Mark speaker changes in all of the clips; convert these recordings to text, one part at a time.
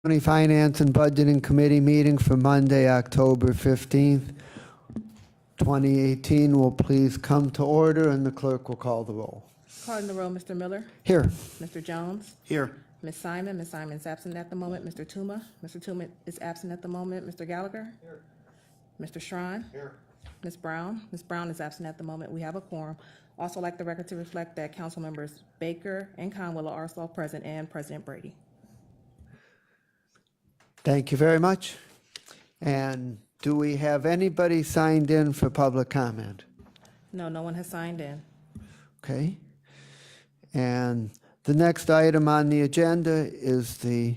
Speaker 1: County Finance and Budgeting Committee meeting for Monday, October 15th, 2018 will please come to order, and the clerk will call the roll.
Speaker 2: Calling the roll, Mr. Miller,
Speaker 1: Here.
Speaker 2: Mr. Jones,
Speaker 3: Here.
Speaker 2: Ms. Simon. Ms. Simon's absent at the moment. Mr. Tuma. Mr. Tuma is absent at the moment. Mr. Gallagher. Here. Mr. Shrine.
Speaker 3: Here.
Speaker 2: Ms. Brown. Ms. Brown is absent at the moment. We have a quorum. Also like the record to reflect that council members Baker and Conwell are also present, and President Brady.
Speaker 1: Thank you very much. And do we have anybody signed in for public comment?
Speaker 2: No, no one has signed in.
Speaker 1: Okay. And the next item on the agenda is the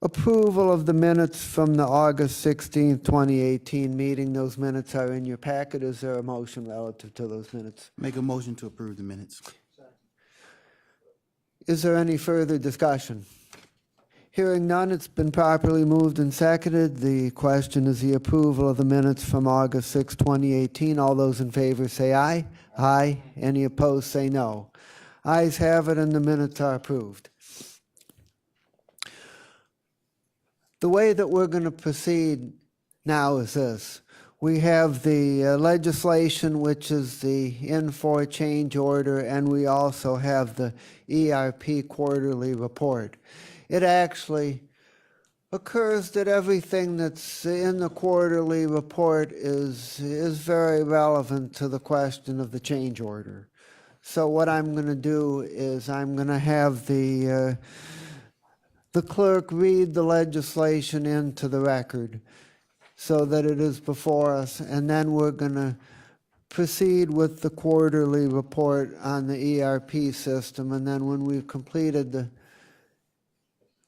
Speaker 1: approval of the minutes from the August 16th, 2018 meeting. Those minutes are in your packet. Is there a motion relative to those minutes?
Speaker 3: Make a motion to approve the minutes.
Speaker 1: Is there any further discussion? Hearing none, it's been properly moved and seconded. The question is the approval of the minutes from August 6, 2018. All those in favor say aye. Aye. Any opposed say no. Ayes have it, and the minutes are approved. The way that we're going to proceed now is this. We have the legislation, which is the N4 change order, and we also have the ERP quarterly report. It actually occurs that everything that's in the quarterly report is very relevant to the question of the change order. So what I'm going to do is I'm going to have the clerk read the legislation into the record so that it is before us, and then we're going to proceed with the quarterly report on the ERP system, and then when we've completed the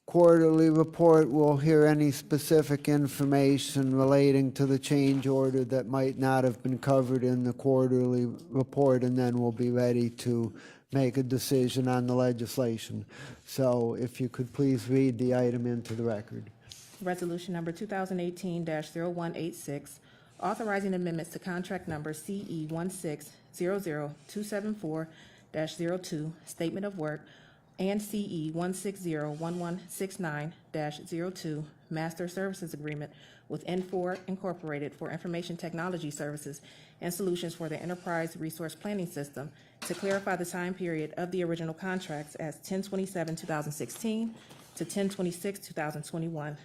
Speaker 1: quarterly report, we'll hear any specific information relating to the change order that might not have been covered in the quarterly report, and then we'll be ready to make a decision on the legislation. So if you could please read the item into the record.
Speaker 2: Resolution number 2018-0186, authorizing amendments to contract number CE 1600274-02, statement of work, and CE 1601169-02, master services agreement with N4 Incorporated for information technology services and solutions for the enterprise resource planning system, to clarify the time period of the original contracts as 10/27/2016 to 10/26/2021,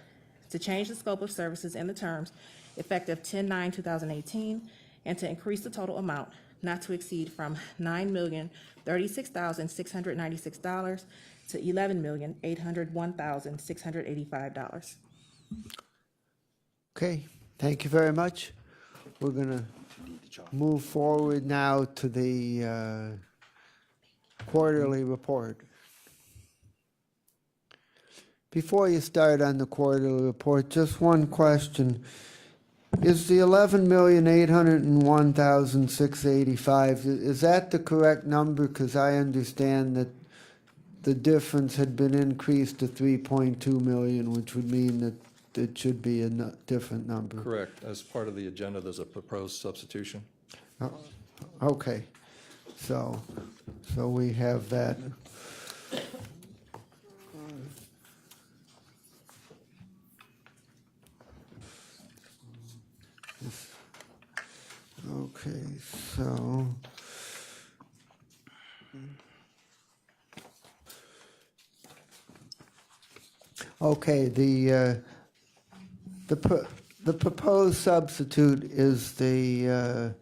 Speaker 2: to change the scope of services and the terms effective 10/9/2018, and to increase the total amount not to exceed from $9,036,696 to $11,801,685.
Speaker 1: Okay, thank you very much. We're going to move forward now to the quarterly report. Before you start on the quarterly report, just one question. Is the $11,801,685, is that the correct number? Because I understand that the difference had been increased to $3.2 million, which would mean that it should be a different number.
Speaker 4: Correct. As part of the agenda, there's a proposed substitution.
Speaker 1: Okay, so we have that. Okay, so okay, the proposed substitute is the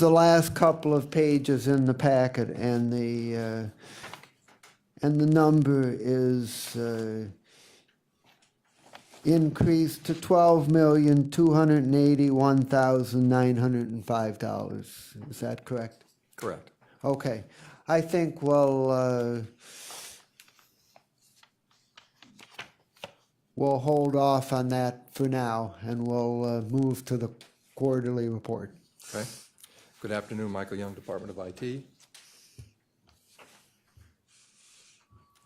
Speaker 1: last couple of pages in the packet, and the number is increased to $12,281,905. Is that correct?
Speaker 4: Correct.
Speaker 1: Okay. I think we'll hold off on that for now, and we'll move to the quarterly report.
Speaker 4: Okay. Good afternoon, Michael Young, Department of IT.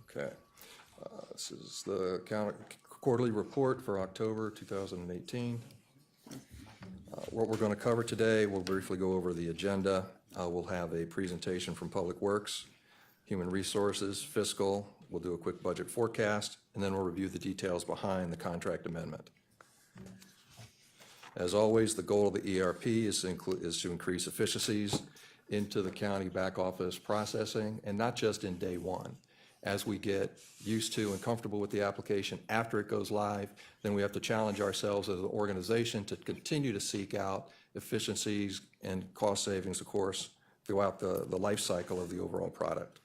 Speaker 4: Okay. This is the quarterly report for October 2018. What we're going to cover today, we'll briefly go over the agenda. We'll have a presentation from Public Works, Human Resources, Fiscal, We'll do a quick budget forecast, and then we'll review the details behind the contract amendment. As always, the goal of the ERP is to increase efficiencies into the county back office processing, and not just in day one. As we get used to and comfortable with the application after it goes live, then we have to challenge ourselves as an organization to continue to seek out efficiencies and cost savings, of course, throughout the life cycle of the overall product.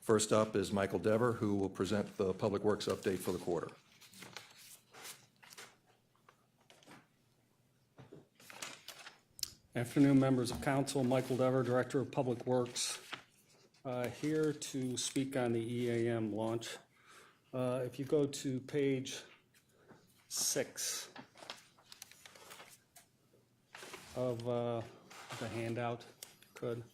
Speaker 4: First up is Michael Dever, who will present the Public Works update for the quarter.
Speaker 5: Afternoon, members of council. Michael Dever, Director of Public Works, here to speak on the EAM launch. If you go to page 6 of the handout, could.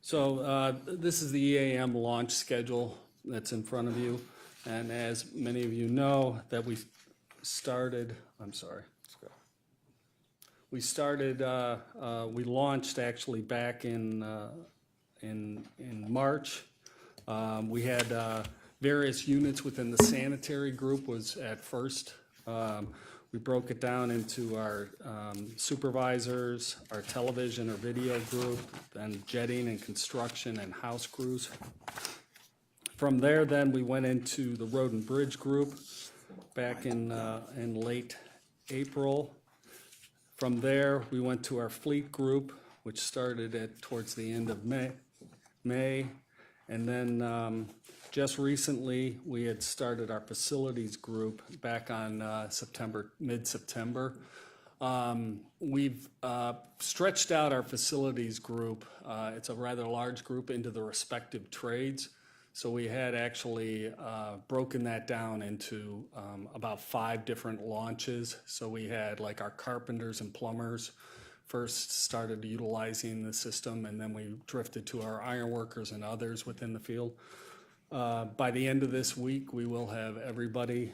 Speaker 5: So this is the EAM launch schedule that's in front of you. And as many of you know, that we started, we launched actually back in March. We had various units within the sanitary group was at first. We broke it down into our supervisors, our television or video group, then jetting and construction and house crews. From there, then we went into the road and bridge group back in late April. From there, we went to our fleet group, which started towards the end of May. And then just recently, we had started our facilities group back on mid-September. We've stretched out our facilities group. It's a rather large group into the respective trades. So we had actually broken that down into about 5 different launches. So we had like our carpenters and plumbers first started utilizing the system, and then we drifted to our iron workers and others within the field. By the end of this week, we will have everybody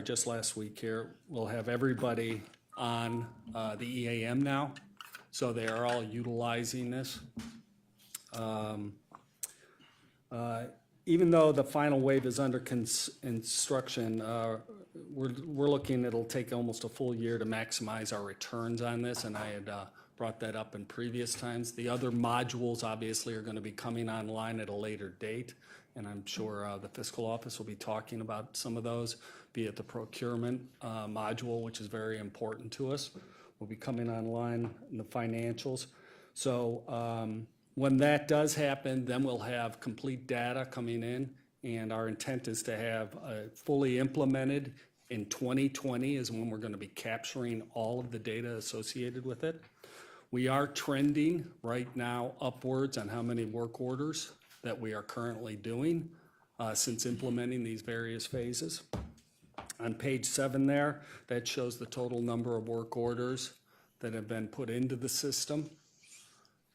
Speaker 5: just last week here, we'll have everybody on the EAM now. So they are all utilizing this. Even though the final wave is under construction, we're looking, it'll take almost a full year to maximize our returns on this, and I had brought that up in previous times. The other modules obviously are going to be coming online at a later date, and I'm sure the fiscal office will be talking about some of those, be it the procurement module, which is very important to us, will be coming online in the financials. So when that does happen, then we'll have complete data coming in, and our intent is to have fully implemented in 2020 is when we're going to be capturing all of the data associated with it. We are trending right now upwards on how many work orders that we are currently doing since implementing these various phases. On page 7 there, that shows the total number of work orders that have been put into the system.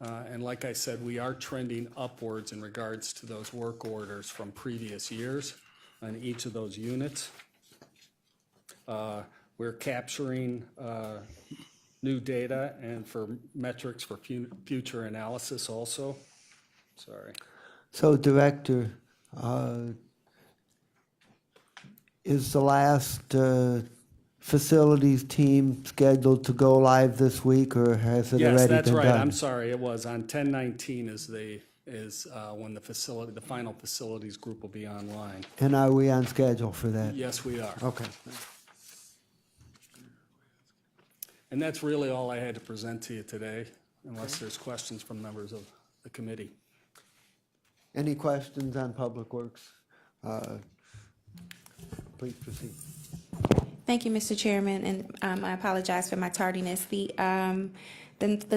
Speaker 5: And like I said, we are trending upwards in regards to those work orders from previous years on each of those units. We're capturing new data and for metrics for future analysis also. Sorry.
Speaker 1: So, Director, is the last facilities team scheduled to go live this week, or has it already been done?
Speaker 5: Yes, that's right. I'm sorry. It was on 10/19 is when the final facilities group will be online.
Speaker 1: And are we on schedule for that?
Speaker 5: Yes, we are.
Speaker 1: Okay.
Speaker 5: And that's really all I had to present to you today, unless there's questions from members of the committee.
Speaker 1: Any questions on Public Works? Please proceed.
Speaker 6: Thank you, Mr. Chairman, and I apologize for my tardiness. The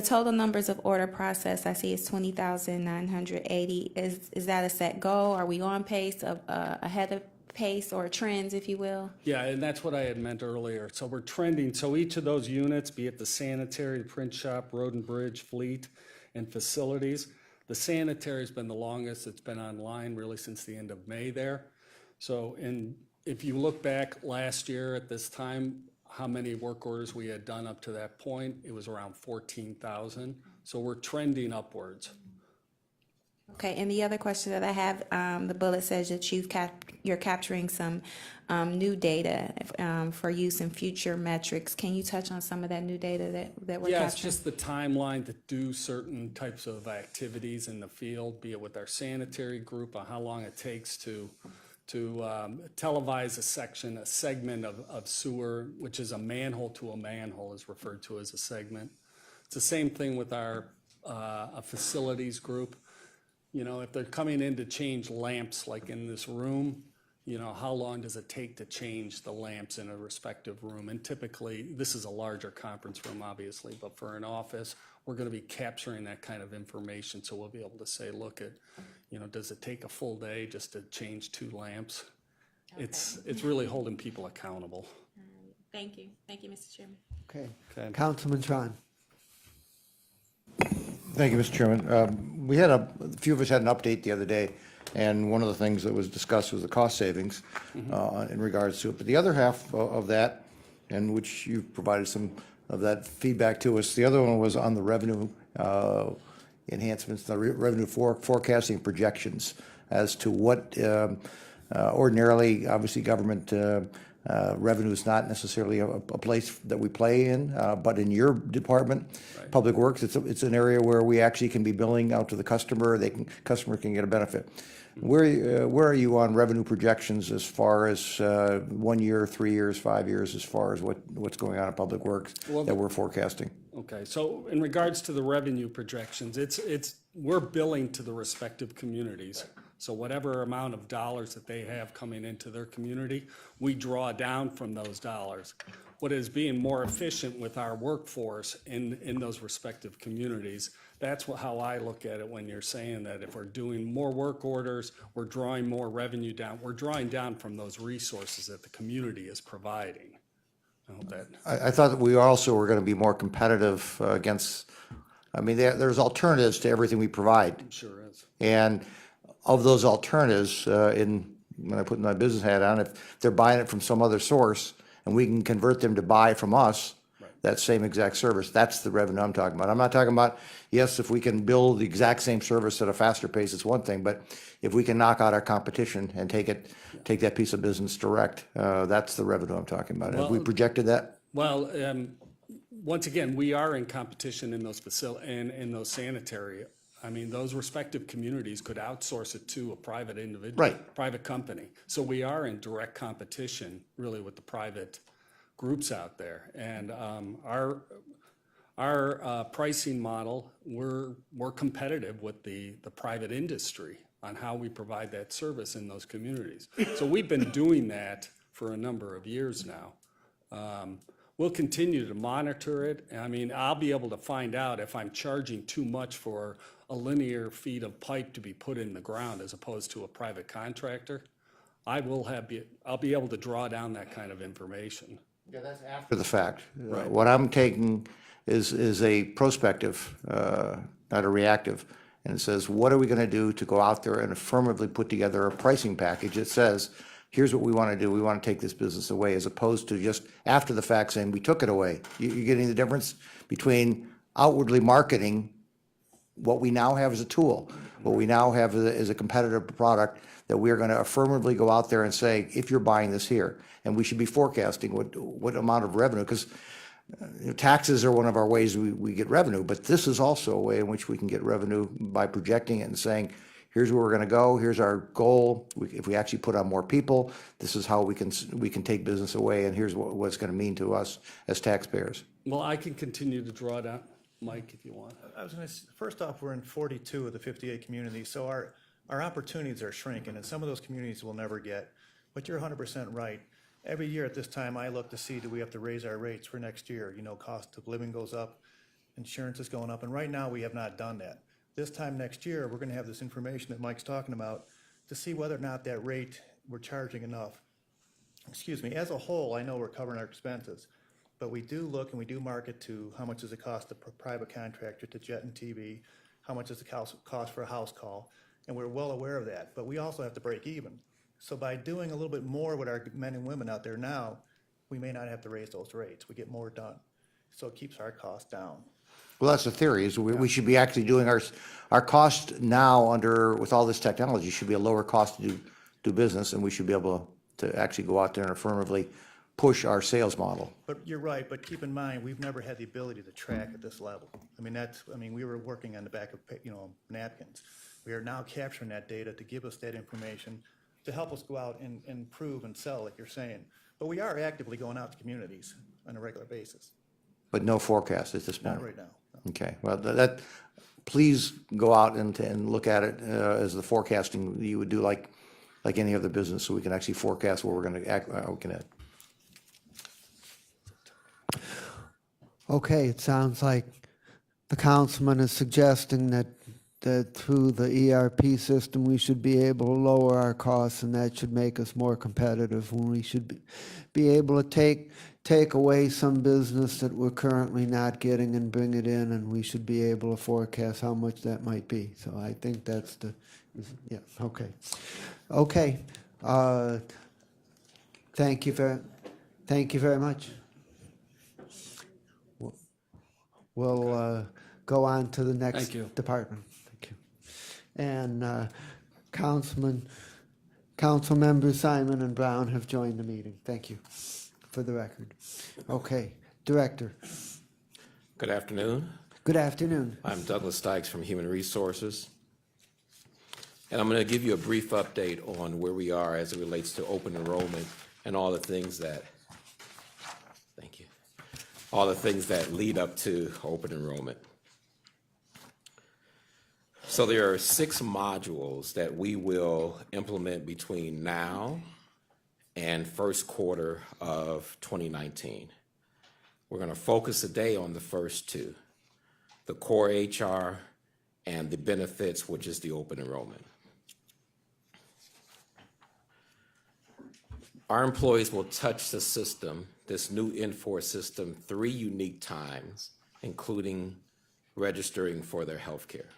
Speaker 6: total numbers of order processed, I see is 20,980. Is that a set goal? Are we on pace, ahead of pace, or trends, if you will?
Speaker 5: Yeah, and that's what I had meant earlier. So we're trending. So each of those units, be it the sanitary, the print shop, road and bridge, fleet, and facilities, the sanitary has been the longest. It's been online really since the end of May there. So if you look back last year at this time, how many work orders we had done up to that point, it was around 14,000. So we're trending upwards
Speaker 6: Okay, and the other question that I have, the bullet says that you're capturing some new data for use in future metrics. Can you touch on some of that new data that we're
Speaker 5: Yeah, it's
Speaker 6: capturing?
Speaker 5: just the timeline to do certain types of activities in the field, be it with our sanitary group, on how long it takes to televise a segment of sewer, which is a manhole to a manhole is referred to as a segment. It's the same thing with our a facilities group. You know, if they're coming in to change lamps, like in this room, you know, how long does it take to change the lamps in a respective room? And typically, this is a larger conference room, obviously, but for an office, we're gonna be capturing that kind of information, so we'll be able to say, look at, you know, does it take a full day just to change 2 lamps? It's really holding people accountable.
Speaker 6: Thank you. Thank you, Mr. Chairman.
Speaker 1: Okay.
Speaker 5: Okay.
Speaker 1: Councilman Tron.
Speaker 7: Thank you, Mr. Chairman. We had a few of us had an update the other day, and one of the things that was discussed was the cost savings in regards to it. But the other half of that, and which you've provided some of that feedback to us, the other one was on the revenue enhancements, the revenue forecasting projections as to what ordinarily, obviously, government revenue is not necessarily a place that we play in, but in your department, Public Works, it's an area where we actually can be billing out to the customer. Customer can get a benefit. Where are you on revenue projections as far as 1 year, 3 years, 5 years, as far as what's going on in Public Works that we're forecasting?
Speaker 5: Okay, so in regards to the revenue projections, we're billing to the respective communities. So whatever amount of dollars that they have coming into their community, we draw down from those dollars. What is being more efficient with our workforce in those respective communities, that's how I look at it when you're saying that if we're doing more work orders, we're drawing more revenue down, we're drawing down from those resources that the community is providing. I hope that.
Speaker 7: I thought that we also were going to be more competitive against, I mean, there's alternatives to everything we provide.
Speaker 5: Sure is.
Speaker 7: And of those alternatives, when I put my business hat on, if they're buying it from some other source and we can convert them to buy from us, that same exact service, that's the revenue I'm talking about. I'm not talking about, yes, if we can build the exact same service at a faster pace, it's one thing, but if we can knock out our competition and take that piece of business direct, that's the revenue I'm talking about. Have we projected that?
Speaker 5: Well, once again, we are in competition in those in those sanitary. I mean, those respective communities could outsource it to a private individual, private company. So we are in direct competition, really, with the private groups out there. And our pricing model, we're competitive with the private industry on how we provide that service in those communities. So we've been doing that for a number of years now. We'll continue to monitor it. I mean, I'll be able to find out if I'm charging too much for a linear feet of pipe to be put in the ground as opposed to a private contractor. I'll be able to draw down that kind of information.
Speaker 7: Yeah, that's after the fact. What I'm taking is a prospective, not a reactive. And it says, what are we going to do to go out there and affirmatively put together a pricing package that says, here's what we want to do. We want to take this business away, as opposed to just after the fact saying, we took it away. You getting the difference between outwardly marketing what we now have as a tool, what we now have as a competitive product, that we are going to affirmatively go out there and say, if you're buying this here, and we should be forecasting what amount of revenue, because taxes are one of our ways we get revenue, but this is also a way in which we can get revenue by projecting it and saying, here's where we're going to go, here's our goal. If we actually put on more people, this is how we can take business away, and here's what it's going to mean to us as taxpayers.
Speaker 5: Well, I can continue to draw down, Mike, if you want.
Speaker 8: I was going to, first off, we're in 42 of the 58 communities, so our opportunities are shrinking, and some of those communities will never get. But you're 100% right. Every year at this time, I look to see, do we have to raise our rates for next year? You know, cost of living goes up, insurance is going up, and right now we have not done that. This time next year, we're going to have this information that Mike's talking about to see whether or not that rate we're charging enough. Excuse me, as a whole, I know we're covering our expenses, but we do look and we do market to how much does it cost a private contractor to jet and TV, how much does it cost for a house call, and we're well aware of that, but we also have to break even. So by doing a little bit more with our men and women out there now, we may not have to raise those rates. We get more done. So it keeps our costs down.
Speaker 7: Well, that's the theory, is we should be actually doing our cost now with all this technology should be a lower cost to do business, and we should be able to actually go out there and affirmatively push our sales model.
Speaker 8: But you're right, but keep in mind, we've never had the ability to track at this level. I mean, we were working on the back of, napkins. We are now capturing that data to give us that information, to help us go out and improve and sell, like you're saying. But we are actively going out to communities on a regular basis,
Speaker 7: But no forecast at this point.
Speaker 8: not right now. No.
Speaker 7: Okay, well, please go out and look at it as the forecasting you would do like any other business, so we can actually forecast where we're going to act, we can add.
Speaker 1: Okay, it sounds like the councilman is suggesting that through the ERP system, we should be able to lower our costs, and that should make us more competitive, when we should be able to take away some business that we're currently not getting and bring it in, and we should be able to forecast how much that might be. So I think that's yeah, okay. Okay. Thank you very much. We'll go on to the next
Speaker 5: Thank you.
Speaker 1: department. Thank you. And Council members Simon and Brown have joined the meeting. Thank you, for the record. Okay, Director.
Speaker 9: Good afternoon.
Speaker 1: Good afternoon.
Speaker 9: I'm Douglas Dykes from Human Resources. And I'm going to give you a brief update on where we are as it relates to open enrollment and all the things that, thank you, all the things that lead up to open enrollment. So there are 6 modules that we will implement between now and first quarter of 2019. We're going to focus today on the first 2, the core HR and the benefits, which is the open enrollment. Our employees will touch the system, this new N4 system, 3 unique times, including registering for their health care.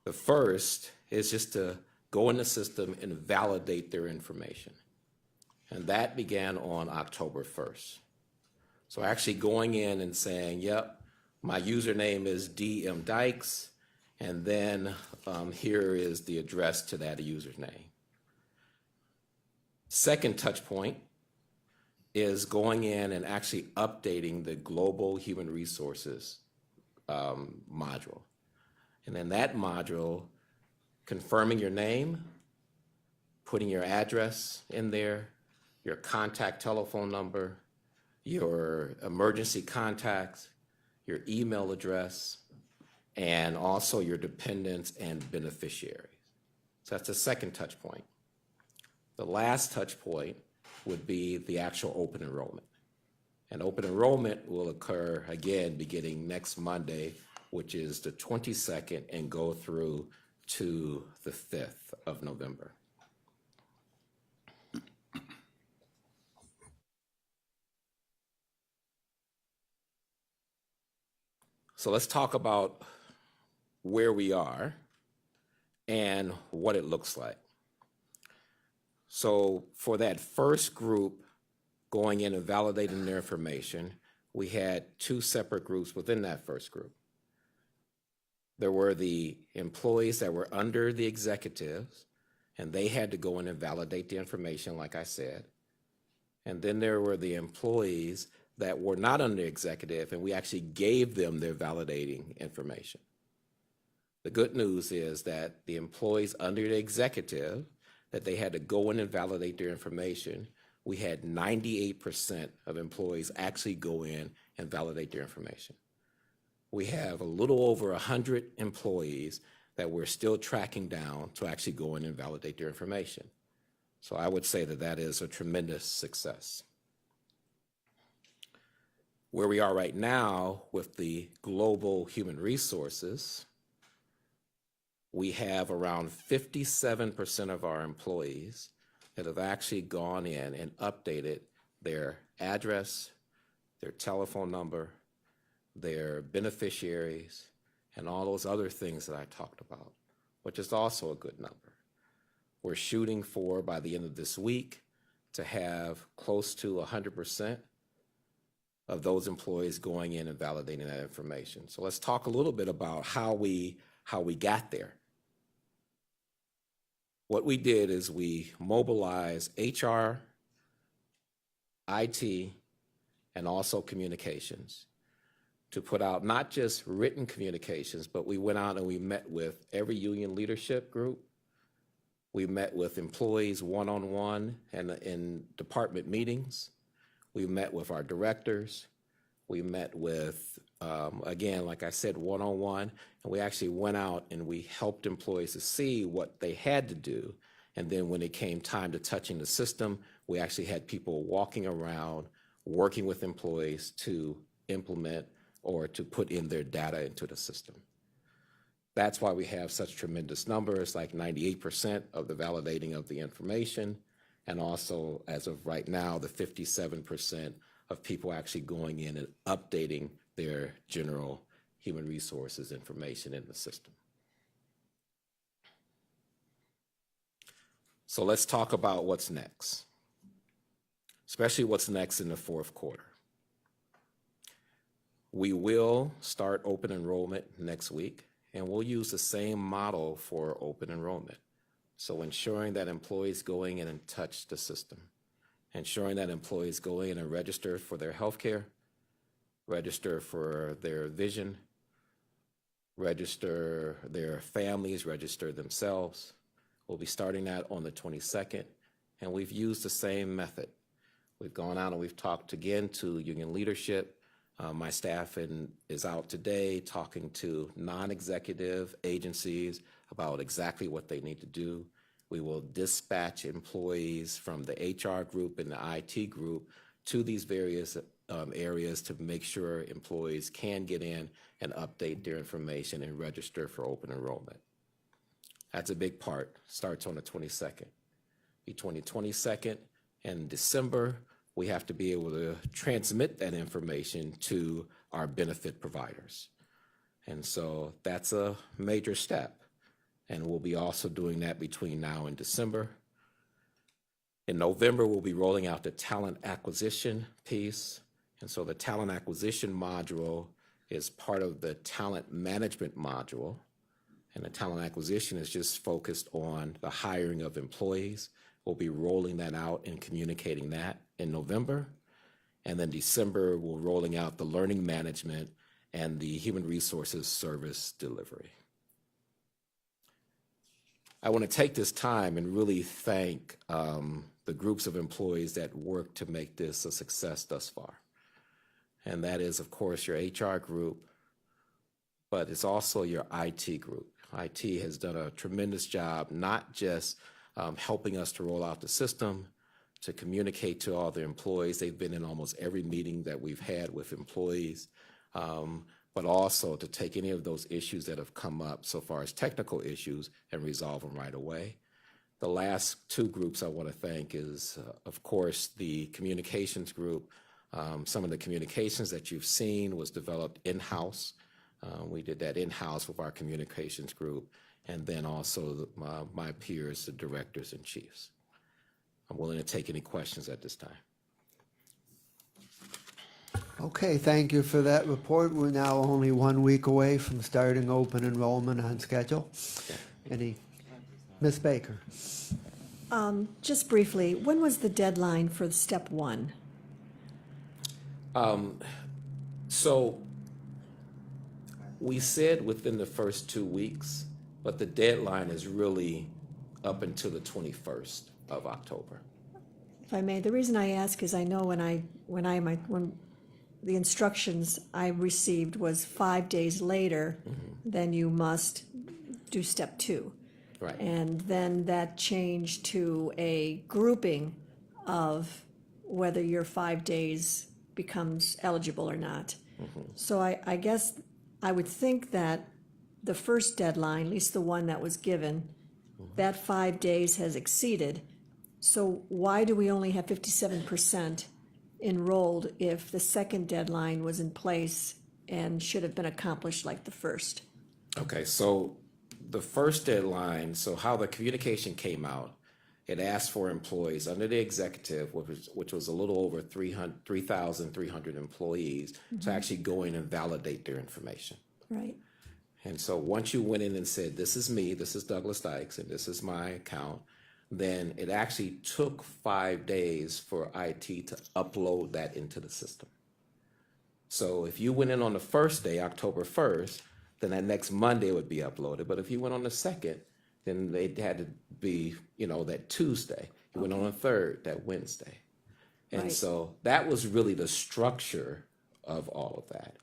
Speaker 9: The first is just to go in the system and validate their information. And that began on October 1st. So actually going in and saying, yep, my username is DM Dykes, and then here is the address to that username. Second touch point is going in and actually updating the global human resources module. And in that module, confirming your name, putting your address in there, your contact telephone number, your emergency contacts, your email address, and also your dependents and beneficiaries. So that's the second touch point. The last touch point would be the actual open enrollment. And open enrollment will occur again beginning next Monday, which is the 22nd, and go through to the 5th of November. So let's talk about where we are and what it looks like. So for that first group going in and validating their information, we had 2 separate groups within that first group. There were the employees that were under the executives, and they had to go in and validate the information, like I said. And then there were the employees that were not under executive, and we actually gave them their validating information. The good news is that the employees under the executive, that they had to go in and validate their information, we had 98% of employees actually go in and validate their information. We have a little over 100 employees that we're still tracking down to actually go in and validate their information. So I would say that that is a tremendous success. Where we are right now with the global human resources, we have around 57% of our employees that have actually gone in and updated their address, their telephone number, their beneficiaries, and all those other things that I talked about, which is also a good number. We're shooting for, by the end of this week, to have close to 100% of those employees going in and validating that information. So let's talk a little bit about how we got there. What we did is we mobilized HR, IT, and also communications to put out not just written communications, but we went out and we met with every union leadership group. We met with employees one-on-one and in department meetings. We met with our directors. We met with, again, like I said, one-on-one, and we actually went out and we helped employees to see what they had to do. And then when it came time to touching the system, we actually had people walking around, working with employees to implement or to put in their data into the system. That's why we have such tremendous numbers, like 98% of the validating of the information, and also, as of right now, the 57% of people actually going in and updating their general human resources information in the system. So let's talk about what's next, especially what's next in the fourth quarter. We will start open enrollment next week, and we'll use the same model for open enrollment. So ensuring that employees going in and touch the system, ensuring that employees go in and register for their healthcare, register for their vision, register their families, register themselves. We'll be starting that on the 22nd, and we've used the same method. We've gone out and we've talked again to union leadership. My staff is out today talking to non-executive agencies about exactly what they need to do. We will dispatch employees from the HR group and the IT group to these various areas to make sure employees can get in and update their information and register for open enrollment. That's a big part. Starts on the 22nd. Between the 22nd and December, we have to be able to transmit that information to our benefit providers. And so that's a major step. And we'll be also doing that between now and December. In November, we'll be rolling out the talent acquisition piece. And so the talent acquisition module is part of the talent management module. And the talent acquisition is just focused on the hiring of employees. We'll be rolling that out and communicating that in November. And then December, we're rolling out the learning management and the human resources service delivery. I want to take this time and really thank the groups of employees that worked to make this a success thus far. And that is, of course, your HR group, but it's also your IT group. IT has done a tremendous job, not just helping us to roll out the system, to communicate to all the employees. They've been in almost every meeting that we've had with employees, but also to take any of those issues that have come up so far as technical issues and resolve them right away. The last two groups I want to thank is, of course, the communications group. Some of the communications that you've seen was developed in-house. We did that in-house with our communications group, and then also my peers, the directors and chiefs. I'm willing to take any questions at this time.
Speaker 1: Okay, thank you for that report. We're now only 1 week away from starting open enrollment on schedule. Ms. Baker?
Speaker 10: Just briefly, when was the deadline for step one?
Speaker 9: So we said within the first 2 weeks, but the deadline is really up until the 21st of October.
Speaker 10: If I may, the reason I ask is I know when the instructions I received was 5 days later, then you must do step two.
Speaker 9: Right.
Speaker 10: And then that changed to a grouping of whether your 5 days becomes eligible or not. So I guess I would think that the first deadline, at least the one that was given, that 5 days has exceeded. So why do we only have 57% enrolled if the second deadline was in place and should have been accomplished like the first?
Speaker 9: Okay, so the first deadline, so how the communication came out it asked for employees under the executive, which was a little over 3,300 employees, to actually go in and validate their information.
Speaker 10: Right,
Speaker 9: And so once you went in and said, this is me, this is Douglas Dykes, and this is my account, then it actually took 5 days for IT to upload that into the system. So if you went in on the first day, October 1st, then that next Monday would be uploaded. But if you went on the second, then it had to be, that Tuesday. You went on the third, that Wednesday. And
Speaker 10: Right.
Speaker 9: so that was really the structure of all of that.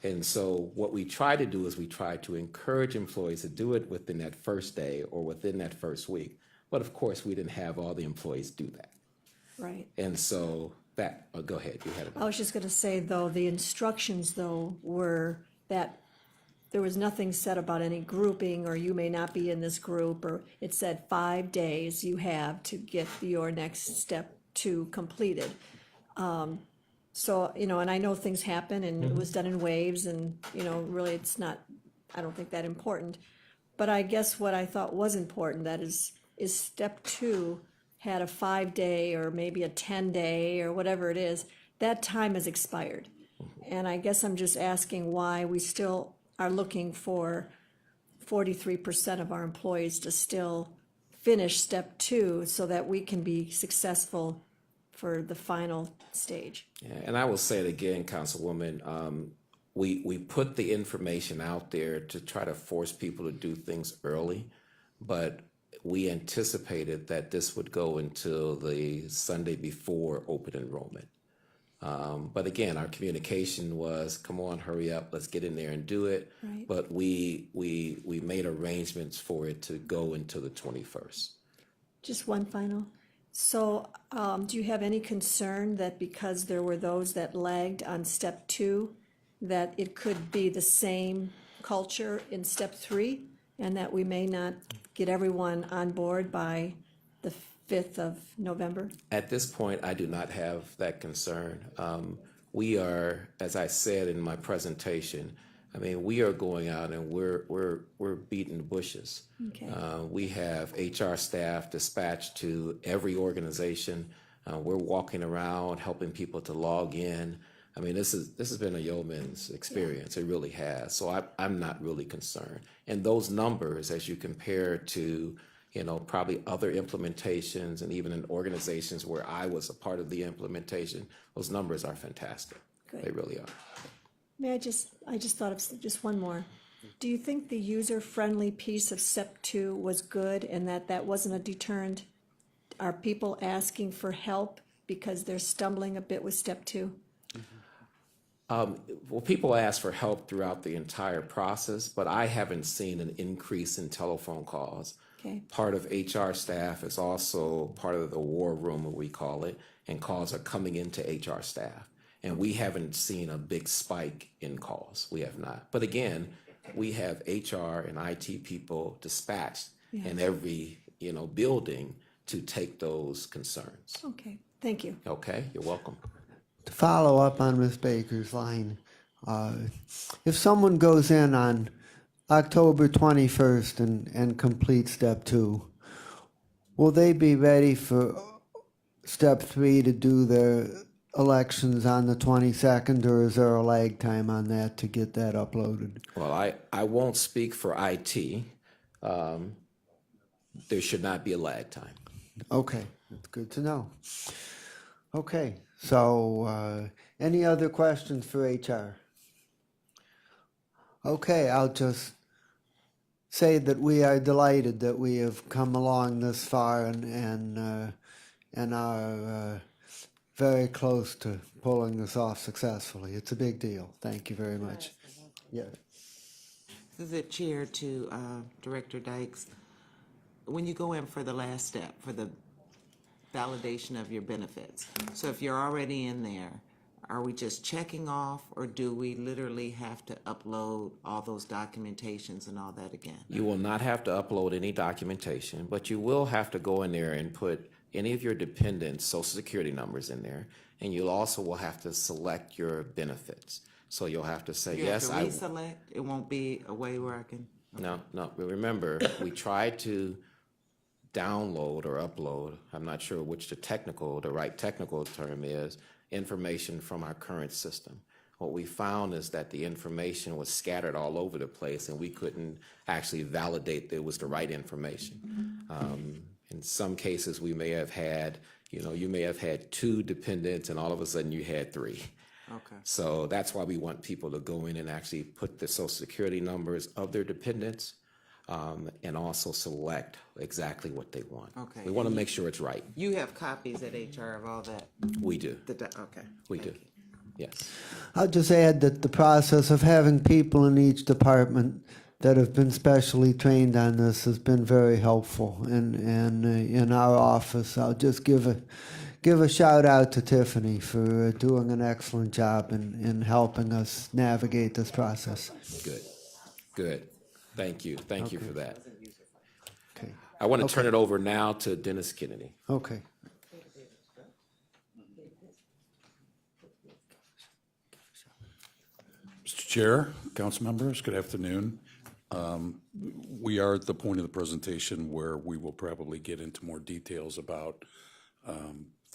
Speaker 9: And so what we try to do is we try to encourage employees to do it within that first day or within that first week. But of course, we didn't have all the employees do that.
Speaker 10: right.
Speaker 9: And so go ahead, you had it.
Speaker 10: I was just gonna say, though, the instructions, though, were that there was nothing said about any grouping, or you may not be in this group, or it said 5 days you have to get your next step 2 completed. So, and I know things happen, and it was done in waves, and, really, it's not, I don't think that important. But I guess what I thought was important, that is step 2 had a 5-day or maybe a 10-day or whatever it is, that time has expired. And I guess I'm just asking why we still are looking for 43% of our employees to still finish step 2 so that we can be successful for the final stage.
Speaker 9: Yeah, and I will say it again, Councilwoman, we put the information out there to try to force people to do things early, but we anticipated that this would go until the Sunday before open enrollment. But again, our communication was, come on, hurry up, let's get in there and do it.
Speaker 10: Right.
Speaker 9: But we made arrangements for it to go until the 21st.
Speaker 10: Just one final. So, do you have any concern that because there were those that lagged on step 2, that it could be the same culture in step 3, and that we may not get everyone on board by the 5th of November?
Speaker 9: At this point, I do not have that concern. We are, as I said in my presentation, we are going out and we're beating the bushes.
Speaker 10: Okay.
Speaker 9: We have HR staff dispatched to every organization. We're walking around helping people to log in. This has been a yeoman's experience. It really has. So I'm not really concerned. And those numbers, as you compare to probably other implementations and even in organizations where I was a part of the implementation, those numbers are fantastic.
Speaker 10: Good.
Speaker 9: They really are.
Speaker 10: I just thought of just one more. Do you think the user-friendly piece of step 2 was good and that wasn't a deterrent? Are people asking for help because they're stumbling a bit with step 2?
Speaker 9: Well, people ask for help throughout the entire process, but I haven't seen an increase in telephone calls.
Speaker 10: Okay.
Speaker 9: Part of HR staff is also part of the war room, we call it, and calls are coming into HR staff. And we haven't seen a big spike in calls. We have not. But again, we have HR and IT people dispatched in every, building to take those concerns.
Speaker 10: Okay, thank you.
Speaker 9: Okay, you're welcome.
Speaker 1: To follow up on Ms. Baker's line, if someone goes in on October 21st and completes step 2, will they be ready for step 3 to do their elections on the 22nd, or is there a lag time on that to get that uploaded?
Speaker 9: Well, I won't speak for IT. There should not be a lag time.
Speaker 1: Okay, that's good to know. Okay, so any other questions for HR? Okay, I'll just say that we are delighted that we have come along this far and are very close to pulling this off successfully. It's a big deal. Thank you very much. Yeah.
Speaker 11: This is the chair to Director Dykes. When you go in for the last step, for the validation of your benefits, so if you're already in there, are we just checking off, or do we literally have to upload all those documentations and all that again?
Speaker 9: You will not have to upload any documentation, but you will have to go in there and put any of your dependents' social security numbers in there, and you also will have to select your benefits. So you'll have to say,
Speaker 11: You
Speaker 9: yes,
Speaker 11: have to reselect? It won't be a way where I can?
Speaker 9: No. Remember, we tried to download or upload, I'm not sure which the right technical term is, information from our current system. What we found is that the information was scattered all over the place, and we couldn't actually validate that it was the right information. In some cases, we may have had, you may have had 2 dependents, and all of a sudden you had 3.
Speaker 11: Okay.
Speaker 9: So that's why we want people to go in and actually put the social security numbers of their dependents, and also select exactly what they want.
Speaker 11: Okay.
Speaker 9: We want to make sure it's right.
Speaker 11: You have copies at HR of all that?
Speaker 9: We do.
Speaker 11: Okay.
Speaker 9: We
Speaker 11: thank
Speaker 9: do.
Speaker 11: you.
Speaker 9: Yes.
Speaker 1: I'll just add that the process of having people in each department that have been specially trained on this has been very helpful. And in our office, I'll just give a shout out to Tiffany for doing an excellent job in helping us navigate this process.
Speaker 9: Good. Good. Thank you. Thank you for that.
Speaker 1: Okay.
Speaker 9: I want to turn it over now to Dennis Kennedy.
Speaker 1: Okay.
Speaker 12: Mr. Chair, council members, good afternoon. We are at the point of the presentation where we will probably get into more details about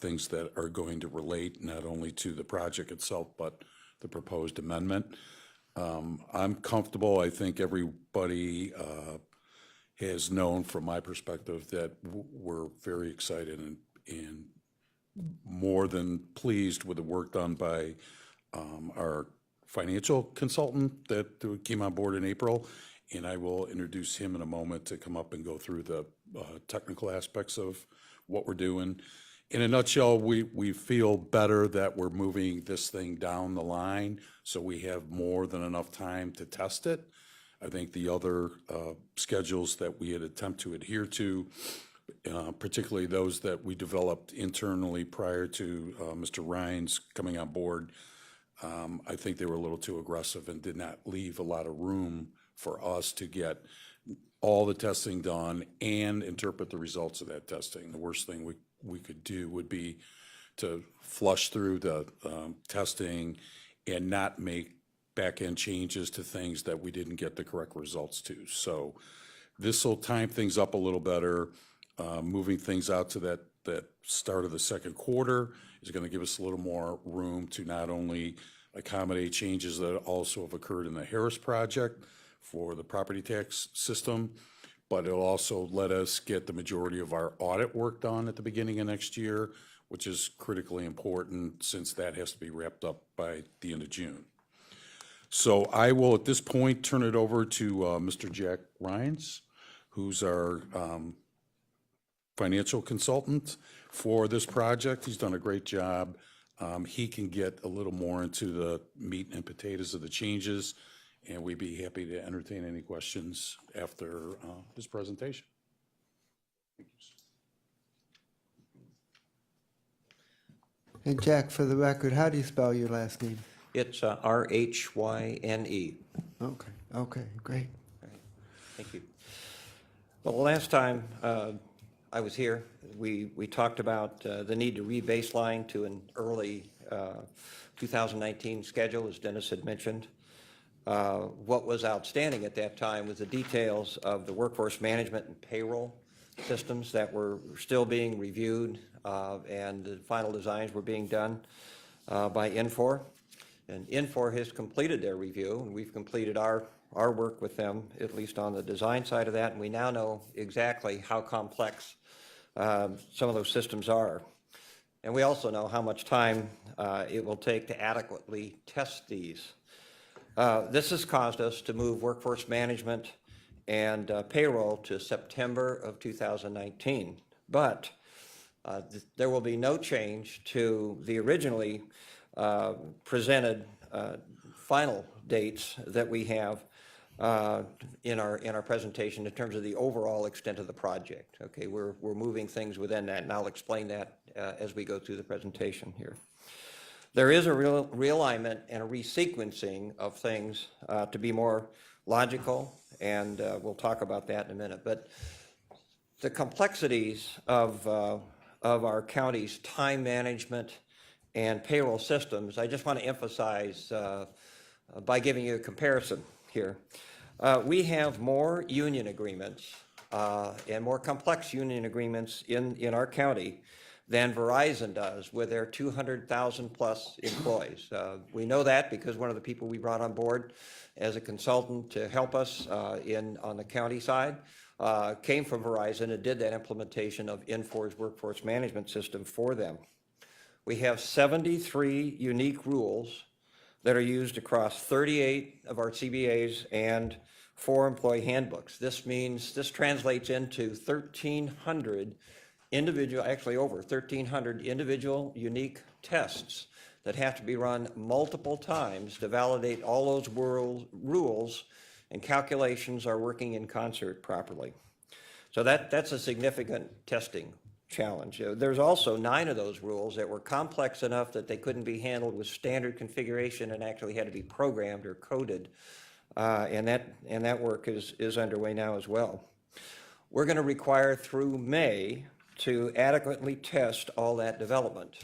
Speaker 12: things that are going to relate not only to the project itself, but the proposed amendment. I'm comfortable. I think everybody has known from my perspective that we're very excited and more than pleased with the work done by our financial consultant that came on board in April, and I will introduce him in a moment to come up and go through the technical aspects of what we're doing. In a nutshell, we feel better that we're moving this thing down the line so we have more than enough time to test it. I think the other schedules that we had attempted to adhere to, particularly those that we developed internally prior to Mr. Rhines coming on board, I think they were a little too aggressive and did not leave a lot of room for us to get all the testing done and interpret the results of that testing. The worst thing we could do would be to flush through the testing and not make back-end changes to things that we didn't get the correct results to. So this will time things up a little better. Moving things out to that start of the second quarter is going to give us a little more room to not only accommodate changes that also have occurred in the Harris project for the property tax system, but it'll also let us get the majority of our audit work done at the beginning of next year, which is critically important since that has to be wrapped up by the end of June. So I will, at this point, turn it over to Mr. Jack Rhines, who's our financial consultant for this project. He's done a great job. He can get a little more into the meat and potatoes of the changes, and we'd be happy to entertain any questions after his presentation.
Speaker 1: And Jack, for the record, how do you spell your last name?
Speaker 13: It's R-H-Y-N-E.
Speaker 1: Okay, great.
Speaker 13: Thank you. Well, the last time I was here, we talked about the need to re-baseline to an early 2019 schedule, as Dennis had mentioned. What was outstanding at that time was the details of the workforce management and payroll systems that were still being reviewed, and the final designs were being done by Infor. And Infor has completed their review, and we've completed our work with them, at least on the design side of that, and we now know exactly how complex some of those systems are. And we also know how much time it will take to adequately test these. This has caused us to move workforce management and payroll to September of 2019. But there will be no change to the originally presented final dates that we have in our presentation in terms of the overall extent of the project. Okay, we're moving things within that, and I'll explain that as we go through the presentation here. There is a realignment and a resequencing of things to be more logical, and we'll talk about that in a minute. But the complexities of our county's time management and payroll systems, I just want to emphasize by giving you a comparison here. We have more union agreements and more complex union agreements in our county than Verizon does with their 200,000-plus employees. We know that because one of the people we brought on board as a consultant to help us on the county side came from Verizon and did that implementation of Infor workforce management system for them. We have 73 unique rules that are used across 38 of our CBAs and 4 employee handbooks. This translates into 1,300 individual, actually over 1,300 individual unique tests that have to be run multiple times to validate all those rules and calculations are working in concert properly. So that's a significant testing challenge. There's also 9 of those rules that were complex enough that they couldn't be handled with standard configuration and actually had to be programmed or coded. And that work is underway now as well. We're going to require through May to adequately test all that development.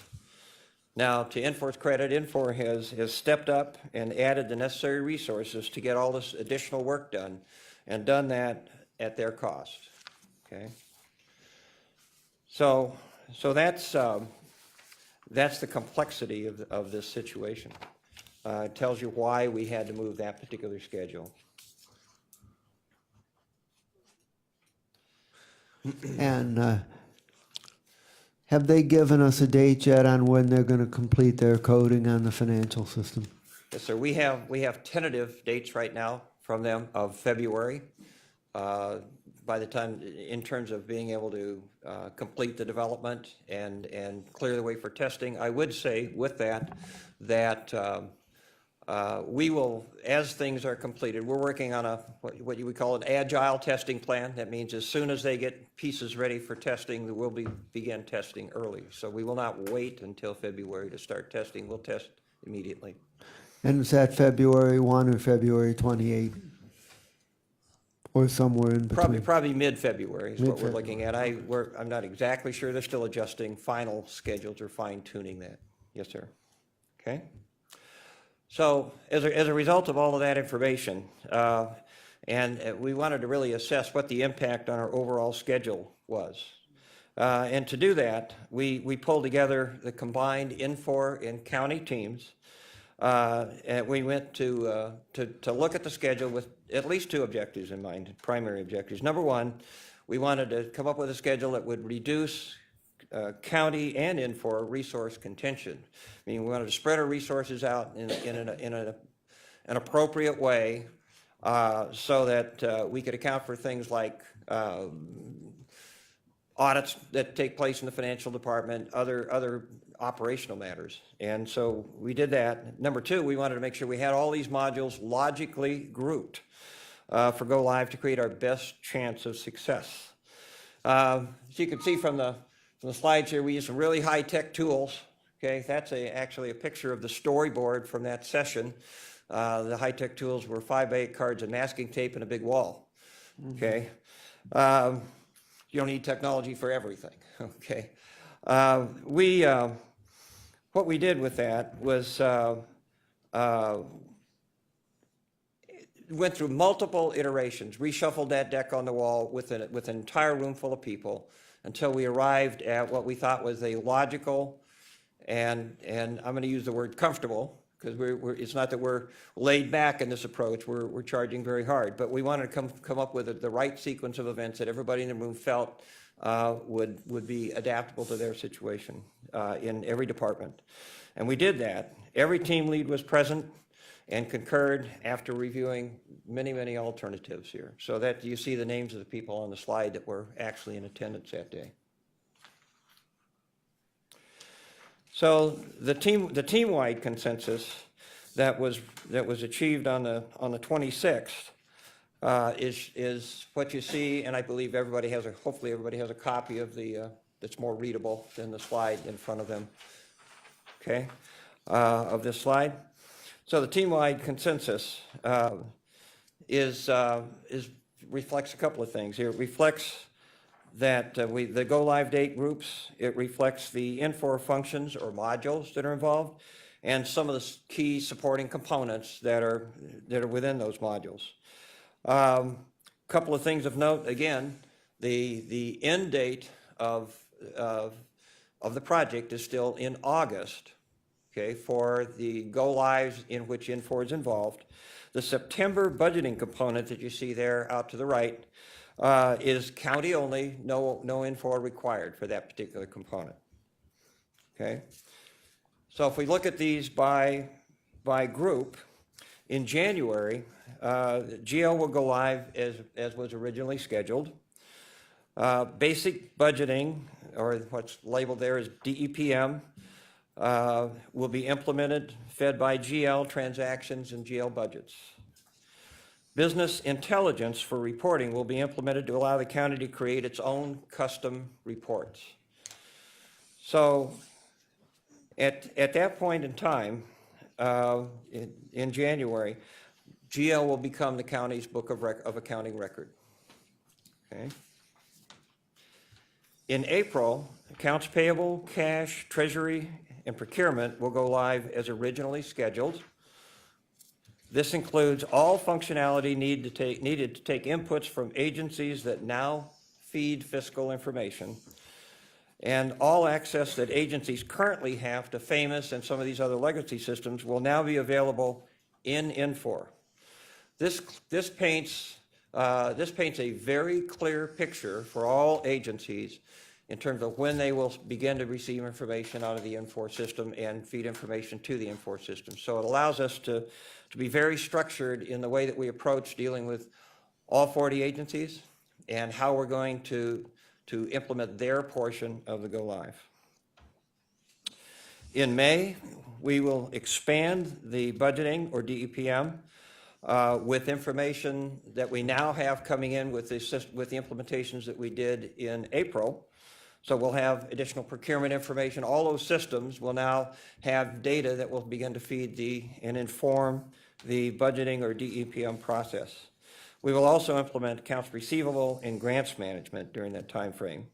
Speaker 13: Now, to Infor's credit, Infor has stepped up and added the necessary resources to get all this additional work done, and done that at their cost. Okay. So that's the complexity of this situation. It tells you why we had to move that particular schedule.
Speaker 1: And have they given us a date yet on when they're going to complete their coding on the financial system?
Speaker 13: Yes, sir. We have tentative dates right now from them of February. By the time, in terms of being able to complete the development and clear the way for testing, I would say with that we will, as things are completed, we're working on what you would call an agile testing plan. That means as soon as they get pieces ready for testing, we'll begin testing early. So we will not wait until February to start testing. We'll test immediately.
Speaker 1: And is that February 1 or February 28? Or somewhere in between?
Speaker 13: Probably mid-February is what we're looking at. I'm not exactly sure. They're still adjusting final schedules or fine-tuning that. Yes, sir. Okay. So as a result of all of that information, and we wanted to really assess what the impact on our overall schedule was. And to do that, we pulled together the combined Infor and county teams. And we went to look at the schedule with at least 2 objectives in mind, primary objectives. Number one, we wanted to come up with a schedule that would reduce county and Infor resource contention. Meaning we wanted to spread our resources out in an appropriate way so that we could account for things like audits that take place in the financial department, other operational matters. And so we did that. Number 2, we wanted to make sure we had all these modules logically grouped for go live to create our best chance of success. As you can see from the slides here, we use some really high-tech tools. Okay, that's actually a picture of the storyboard from that session. The high-tech tools were 5x8 cards and masking tape and a big wall. Okay, you don't need technology for everything. Okay, what we did with that was went through multiple iterations, reshuffled that deck on the wall with an entire room full of people until we arrived at what we thought was a logical and I'm going to use the word comfortable, because it's not that we're laid back in this approach, we're charging very hard, but we wanted to come up with the right sequence of events that everybody in the room felt would be adaptable to their situation in every department. And we did that. Every team lead was present and concurred after reviewing many, many alternatives here. So that you see the names of the people on the slide that were actually in attendance that day. So the team-wide consensus that was achieved on the 26th is what you see, and I believe hopefully everybody has a copy of that's more readable than the slide in front of them. Okay, of this slide. So the team-wide consensus reflects a couple of things here. It reflects that the go-live date groups, it reflects the Infor functions or modules that are involved, and some of the key supporting components that are within those modules. Couple of things of note, again, The end date of the project is still in August, okay, for the go-lives in which Infor is involved. The September budgeting component that you see there out to the right is county only, no Infor required for that particular component, okay? So if we look at these by group, in January, GL will go live as was originally scheduled. Basic budgeting, or what's labeled there as DEPM, will be implemented, fed by GL transactions and GL budgets. Business intelligence for reporting will be implemented to allow the county to create its own custom reports. So at that point in time, in January, GL will become the county's book of accounting record. Okay. In April, accounts payable, cash, treasury, and procurement will go live as originally scheduled. This includes all functionality needed to take inputs from agencies that now feed fiscal information, and all access that agencies currently have to Famous and some of these other legacy systems will now be available in Infor. This paints a very clear picture for all agencies in terms of when they will begin to receive information out of the Infor system and feed information to the Infor system. So it allows us to be very structured in the way that we approach dealing with all 40 agencies and how we're going to implement their portion of the go live. In May, we will expand the budgeting, or DEPM, with information that we now have coming in with the implementations that we did in April. So we'll have additional procurement information. All those systems will now have data that will begin to feed and inform the budgeting, or DEPM, process. We will also implement accounts receivable and grants management during that time frame.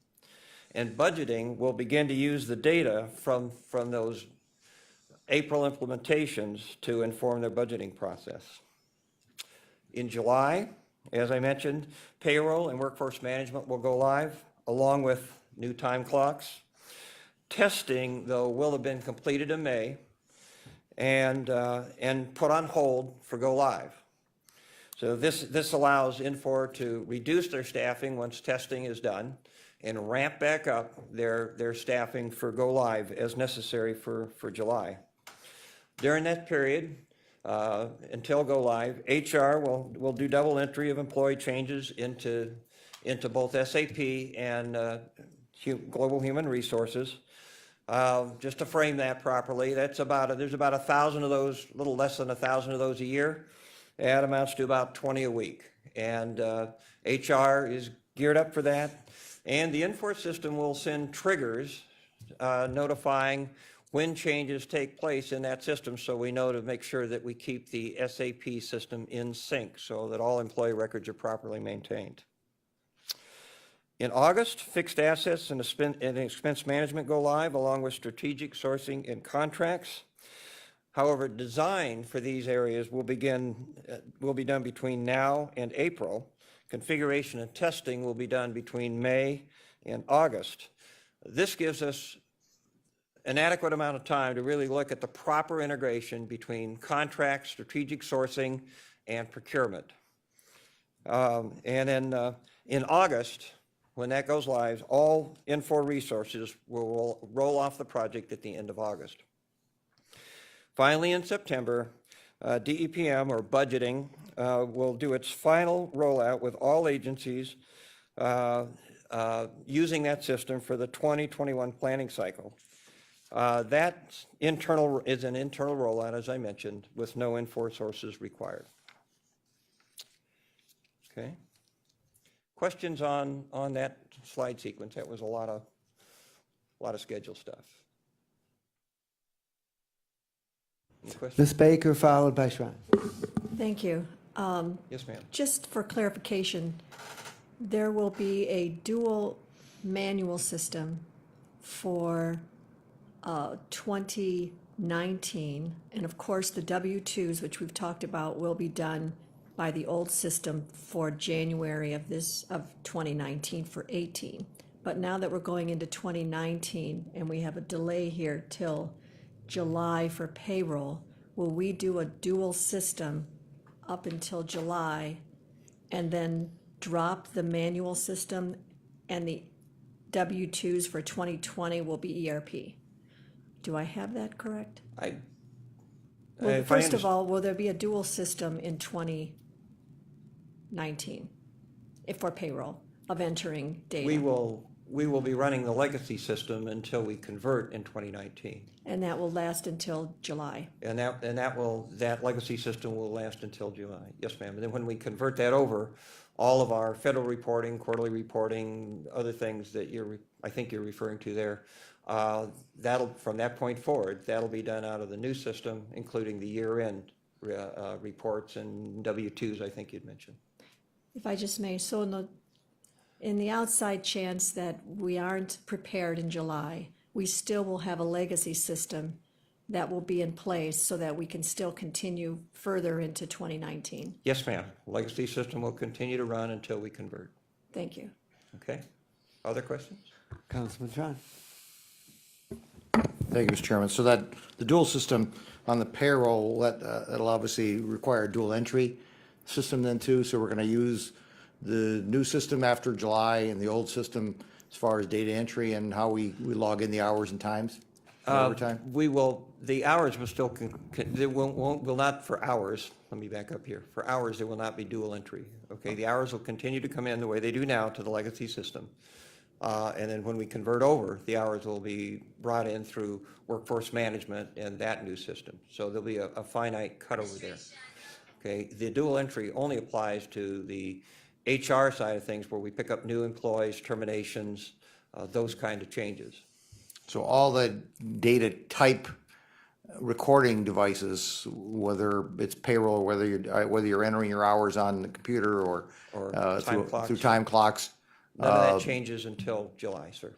Speaker 13: And budgeting will begin to use the data from those April implementations to inform their budgeting process. In July, as I mentioned, payroll and workforce management will go live, along with new time clocks. Testing, though, will have been completed in May and put on hold for go live. So this allows Infor to reduce their staffing once testing is done and ramp back up their staffing for go live as necessary for July. During that period, until go live, HR will do double entry of employee changes into both SAP and Global Human Resources. Just to frame that properly, there's about 1,000 of those, a little less than 1,000 of those a year. That amounts to about 20 a week. And HR is geared up for that. And the Infor system will send triggers notifying when changes take place in that system, so we know to make sure that we keep the SAP system in sync so that all employee records are properly maintained. In August, fixed assets and expense management go live, along with strategic sourcing and contracts. However, design for these areas will be done between now and April. Configuration and testing will be done between May and August. This gives us an adequate amount of time to really look at the proper integration between contracts, strategic sourcing, and procurement. And then in August, when that goes live, all Infor resources will roll off the project at the end of August. Finally, in September, DEPM, or budgeting, will do its final rollout with all agencies using that system for the 2021 planning cycle. That is an internal rollout, as I mentioned, with no Infor sources required. Okay. Questions on that slide sequence? That was a lot of schedule stuff. Any questions?
Speaker 1: Ms. Baker, followed by Shrine.
Speaker 10: Thank you.
Speaker 13: Yes, ma'am.
Speaker 10: Just for clarification, there will be a dual manual system for 2019, and of course, the W-2s, which we've talked about, will be done by the old system for January of 2019 for 18. But now that we're going into 2019 and we have a delay here till July for payroll, will we do a dual system up until July and then drop the manual system and the W-2s for 2020 will be ERP? Do I have that correct? Well,
Speaker 13: if I
Speaker 10: first of all, will there be a dual system in 2019 if for payroll of entering data?
Speaker 13: We will be running the legacy system until we convert in 2019.
Speaker 10: And that will last until July.
Speaker 13: And that legacy system will last until July. Yes, ma'am. And then when we convert that over, all of our federal reporting, quarterly reporting, other things that I think you're referring to there, from that point forward, that'll be done out of the new system, including the year-end reports and W-2s, I think you'd mentioned.
Speaker 10: If I just may, so in the outside chance that we aren't prepared in July, we still will have a legacy system that will be in place so that we can still continue further into 2019.
Speaker 13: Yes, ma'am. Legacy system will continue to run until we convert.
Speaker 10: Thank you.
Speaker 13: Okay? Other questions?
Speaker 1: Councilman John.
Speaker 7: Thank you, Mr. Chairman. So that, the dual system on the payroll, that'll obviously require a dual entry system then too. So we're going to use the new system after July and the old system as far as data entry and how we log in the hours and times, overtime?
Speaker 13: The hours will still, they will not for hours, let me back up here. For hours, there will not be dual entry, okay? The hours will continue to come in the way they do now to the legacy system. And then when we convert over, the hours will be brought in through workforce management and that new system. So there'll be a finite cut over there, okay? The dual entry only applies to the HR side of things where we pick up new employees, terminations, those kind of changes.
Speaker 7: So all the data type recording devices, whether it's payroll, whether you're entering your hours on the computer or
Speaker 13: time clocks.
Speaker 7: through time clocks.
Speaker 13: None of that changes until July, sir.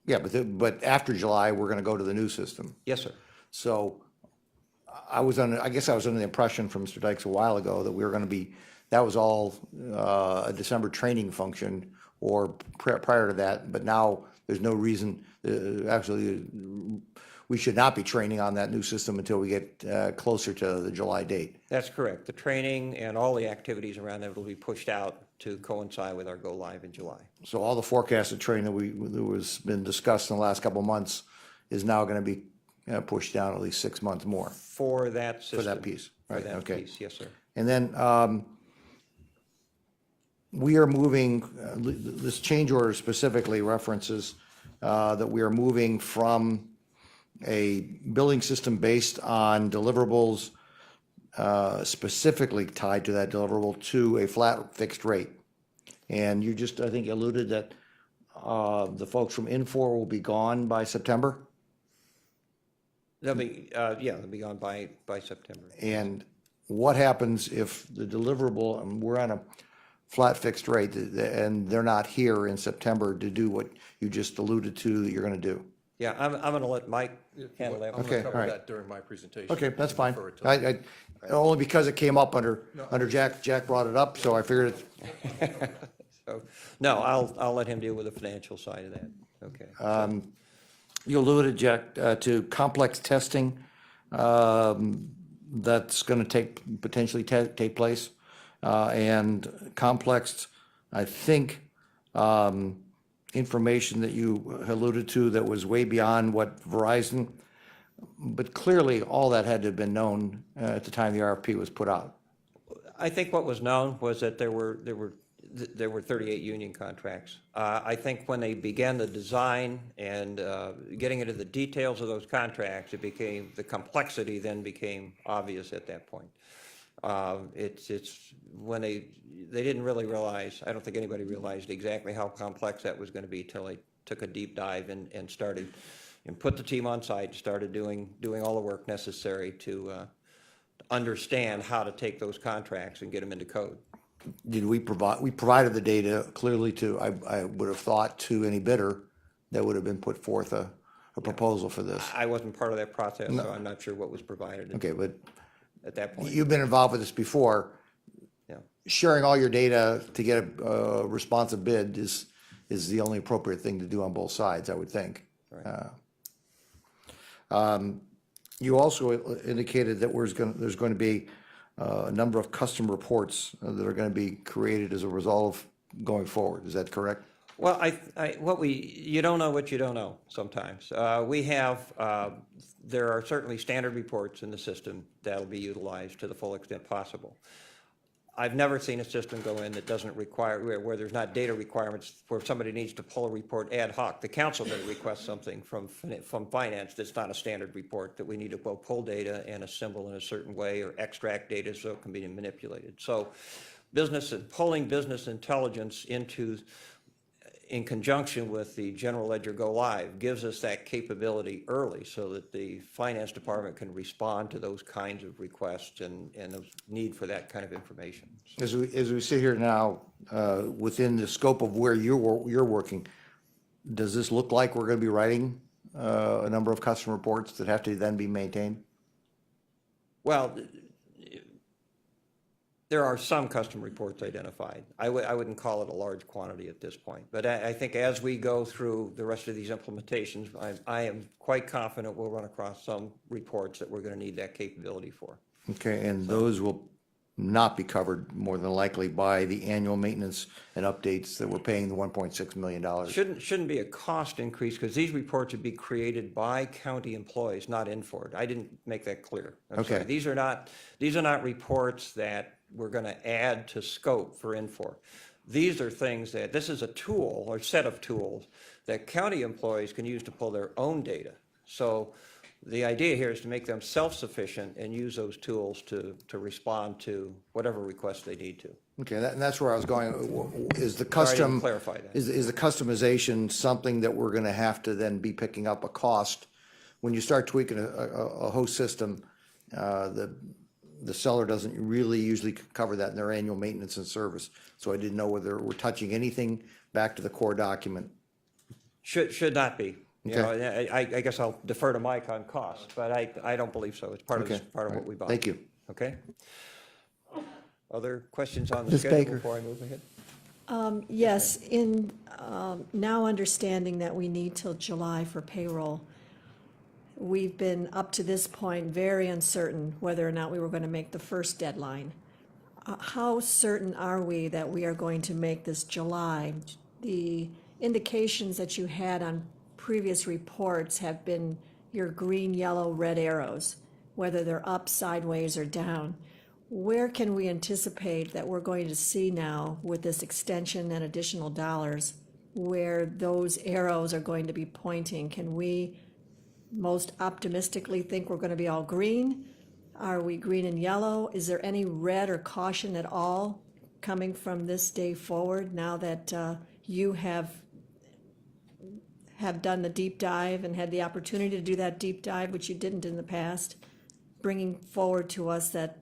Speaker 7: Yeah, but after July, we're going to go to the new system.
Speaker 13: Yes, sir.
Speaker 7: So I guess I was under the impression from Mr. Dykes a while ago that we were going to be, that was all a December training function or prior to that, but now there's no reason, actually, we should not be training on that new system until we get closer to the July date.
Speaker 13: That's correct. The training and all the activities around that will be pushed out to coincide with our go live in July.
Speaker 7: So all the forecasted training that was been discussed in the last couple of months is now going to be pushed down at least 6 months more.
Speaker 13: For that system.
Speaker 7: For that piece, right,
Speaker 13: For that
Speaker 7: okay.
Speaker 13: piece, yes, sir.
Speaker 7: And then we are moving, this change order specifically references that we are moving from a billing system based on deliverables specifically tied to that deliverable to a flat fixed rate. And you just, I think, alluded that the folks from Infor will be gone by September.
Speaker 13: They'll be, they'll be gone by September.
Speaker 7: And what happens if the deliverable, and we're on a flat fixed rate, and they're not here in September to do what you just alluded to that you're going to do?
Speaker 13: Yeah, I'm going to let Mike handle that
Speaker 4: I'm
Speaker 13: one.
Speaker 4: going
Speaker 7: Okay,
Speaker 4: to cover
Speaker 7: all right.
Speaker 4: that during my presentation.
Speaker 7: Okay, that's fine.
Speaker 4: Refer it to-
Speaker 7: Only because it came up under Jack brought it up, so I figured it.
Speaker 13: So, no, I'll let him deal with the financial side of that. Okay.
Speaker 7: You alluded, Jack, to complex testing that's going to potentially take place. And complex, I think, information that you alluded to that was way beyond what Verizon, but clearly all that had to have been known at the time the RFP was put out.
Speaker 13: I think what was known was that there were 38 union contracts. I think when they began the design and getting into the details of those contracts, the complexity then became obvious at that point. It's when they didn't really realize, I don't think anybody realized exactly how complex that was going to be till they took a deep dive and started and put the team on site, started doing all the work necessary to understand how to take those contracts and get them into code.
Speaker 7: Did we provided the data clearly to, I would have thought, to any bidder that would have been put forth a proposal for this.
Speaker 13: I wasn't part of that process, so I'm not sure what was provided
Speaker 7: Okay, but
Speaker 13: at that point.
Speaker 7: you've been involved with this before. sharing all your data to get a responsive bid is the only appropriate thing to do on both sides, I would think. You also indicated that there's going to be a number of custom reports that are going to be created as a result of going forward. Is that correct?
Speaker 13: Well, you don't know what you don't know sometimes. There are certainly standard reports in the system that'll be utilized to the full extent possible. I've never seen a system go in that doesn't require, where there's not data requirements, where somebody needs to pull a report ad hoc. The council may request something from finance that's not a standard report, that we need to pull data and assemble in a certain way or extract data so it can be manipulated. So pulling business intelligence in conjunction with the general ledger go live gives us that capability early so that the finance department can respond to those kinds of requests and the need for that kind of information.
Speaker 7: As we sit here now, within the scope of where you're working, does this look like we're going to be writing a number of custom reports that have to then be maintained?
Speaker 13: Well, there are some custom reports identified. I wouldn't call it a large quantity at this point. But I think as we go through the rest of these implementations, I am quite confident we'll run across some reports that we're going to need that capability for.
Speaker 7: Okay, and those will not be covered more than likely by the annual maintenance and updates that we're paying the $1.6 million.
Speaker 13: Shouldn't be a cost increase because these reports would be created by county employees, not Infor. I didn't make that clear. I'm sorry.
Speaker 7: Okay.
Speaker 13: These are not reports that we're going to add to scope for Infor. These are things this is a tool or set of tools that county employees can use to pull their own data. So the idea here is to make them self-sufficient and use those tools to respond to whatever requests they need to.
Speaker 7: Okay, and that's where I was going. Is the
Speaker 13: Sorry, I
Speaker 7: custom,
Speaker 13: didn't clarify that.
Speaker 7: is the customization something that we're going to have to then be picking up a cost? When you start tweaking a host system, the seller doesn't really usually cover that in their annual maintenance and service. So I didn't know whether we're touching anything back to the core document.
Speaker 13: Should not be. You know,
Speaker 7: Okay.
Speaker 13: I guess I'll defer to Mike on cost, but I don't believe so. It's part of
Speaker 7: Okay.
Speaker 13: part of
Speaker 7: All
Speaker 13: what
Speaker 7: right.
Speaker 13: we bought.
Speaker 7: Thank you.
Speaker 13: Okay? Other questions on the
Speaker 1: Ms.
Speaker 13: schedule
Speaker 1: Baker.
Speaker 13: before I move ahead?
Speaker 10: Yes, in now understanding that we need till July for payroll, we've been up to this point very uncertain whether or not we were going to make the first deadline. How certain are we that we are going to make this July? The indications that you had on previous reports have been your green, yellow, red arrows, whether they're up, sideways, or down. Where can we anticipate that we're going to see now with this extension and additional dollars where those arrows are going to be pointing? Can we most optimistically think we're going to be all green? Are we green and yellow? Is there any red or caution at all coming from this day forward now that you have done the deep dive and had the opportunity to do that deep dive, which you didn't in the past, bringing forward to us that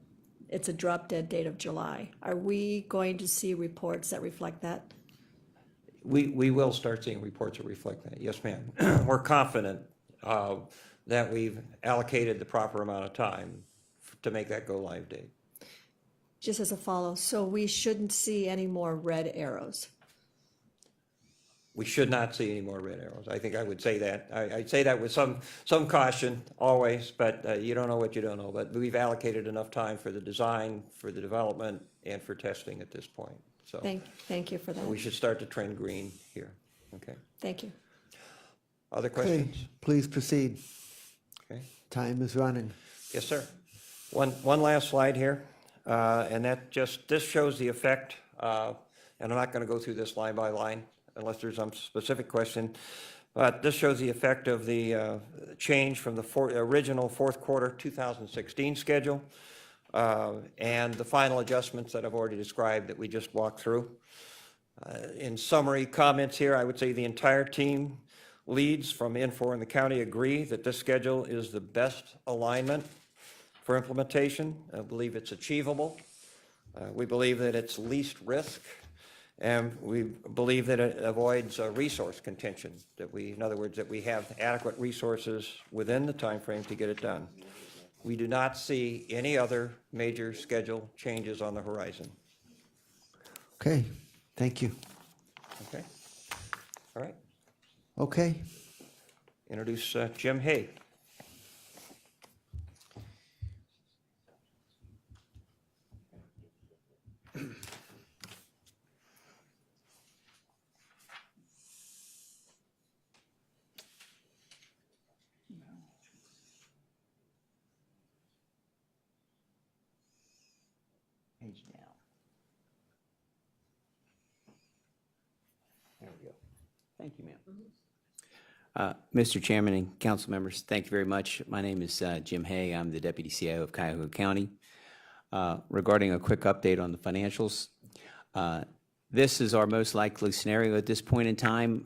Speaker 10: it's a drop dead date of July? Are we going to see reports that reflect that?
Speaker 13: We will start seeing reports that reflect that. Yes, ma'am. We're confident that we've allocated the proper amount of time to make that go live date.
Speaker 10: Just as a follow, so we shouldn't see any more red arrows?
Speaker 13: We should not see any more red arrows. I think I would say that. I'd say that with some caution always, but you don't know what you don't know. But we've allocated enough time for the design, for the development, and for testing at this point. So
Speaker 10: Thank you for that.
Speaker 13: we should start to trend green here. Okay.
Speaker 10: Thank you.
Speaker 13: Other
Speaker 1: Okay,
Speaker 13: questions?
Speaker 1: please proceed.
Speaker 13: Okay.
Speaker 1: Time is running.
Speaker 13: Yes, sir. One last slide here, and this shows the effect, and I'm not going to go through this line by line unless there's some specific question, but this shows the effect of the change from the original fourth quarter 2016 schedule and the final adjustments that I've already described that we just walked through. In summary comments here, I would say the entire team leads from Infor and the county agree that this schedule is the best alignment for implementation. I believe it's achievable. We believe that it's least risk, and we believe that it avoids resource contention, in other words, that we have adequate resources within the time frame to get it done. We do not see any other major schedule changes on the horizon.
Speaker 1: Okay, thank you.
Speaker 13: Okay. All right.
Speaker 1: Okay.
Speaker 13: Introduce Jim Hay.
Speaker 7: Page down. There we go. Thank you, ma'am.
Speaker 14: Mr. Chairman and council members, thank you very much. My name is Jim Hay. I'm the Deputy CIO of Cuyahoga County. Regarding a quick update on the financials, this is our most likely scenario at this point in time.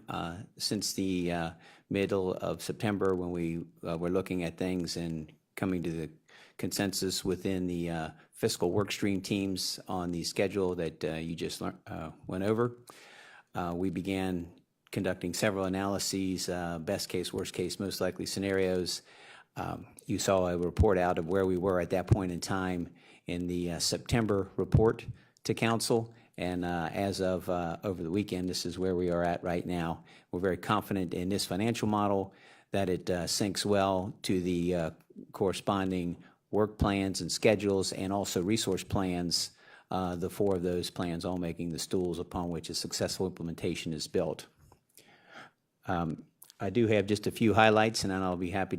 Speaker 14: Since the middle of September, when we were looking at things and coming to the consensus within the fiscal workstream teams on the schedule that you just went over, we began conducting several analyses, best case, worst case, most likely scenarios. You saw a report out of where we were at that point in time in the September report to council. And as of over the weekend, this is where we are at right now. We're very confident in this financial model that it syncs well to the corresponding work plans and schedules and also resource plans, the four of those plans all making the stools upon which a successful implementation is built. I do have just a few highlights, and then I'll be happy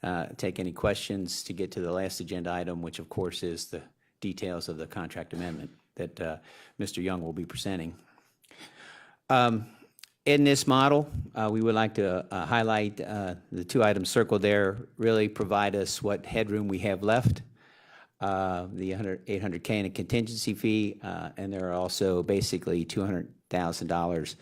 Speaker 14: to take any questions to get to the last agenda item, which of course is the details of the contract amendment that Mr. Young will be presenting. In this model, we would like to highlight the two items circled there, really provide us what headroom we have left, the $800K in a contingency fee, and there are also basically $200,000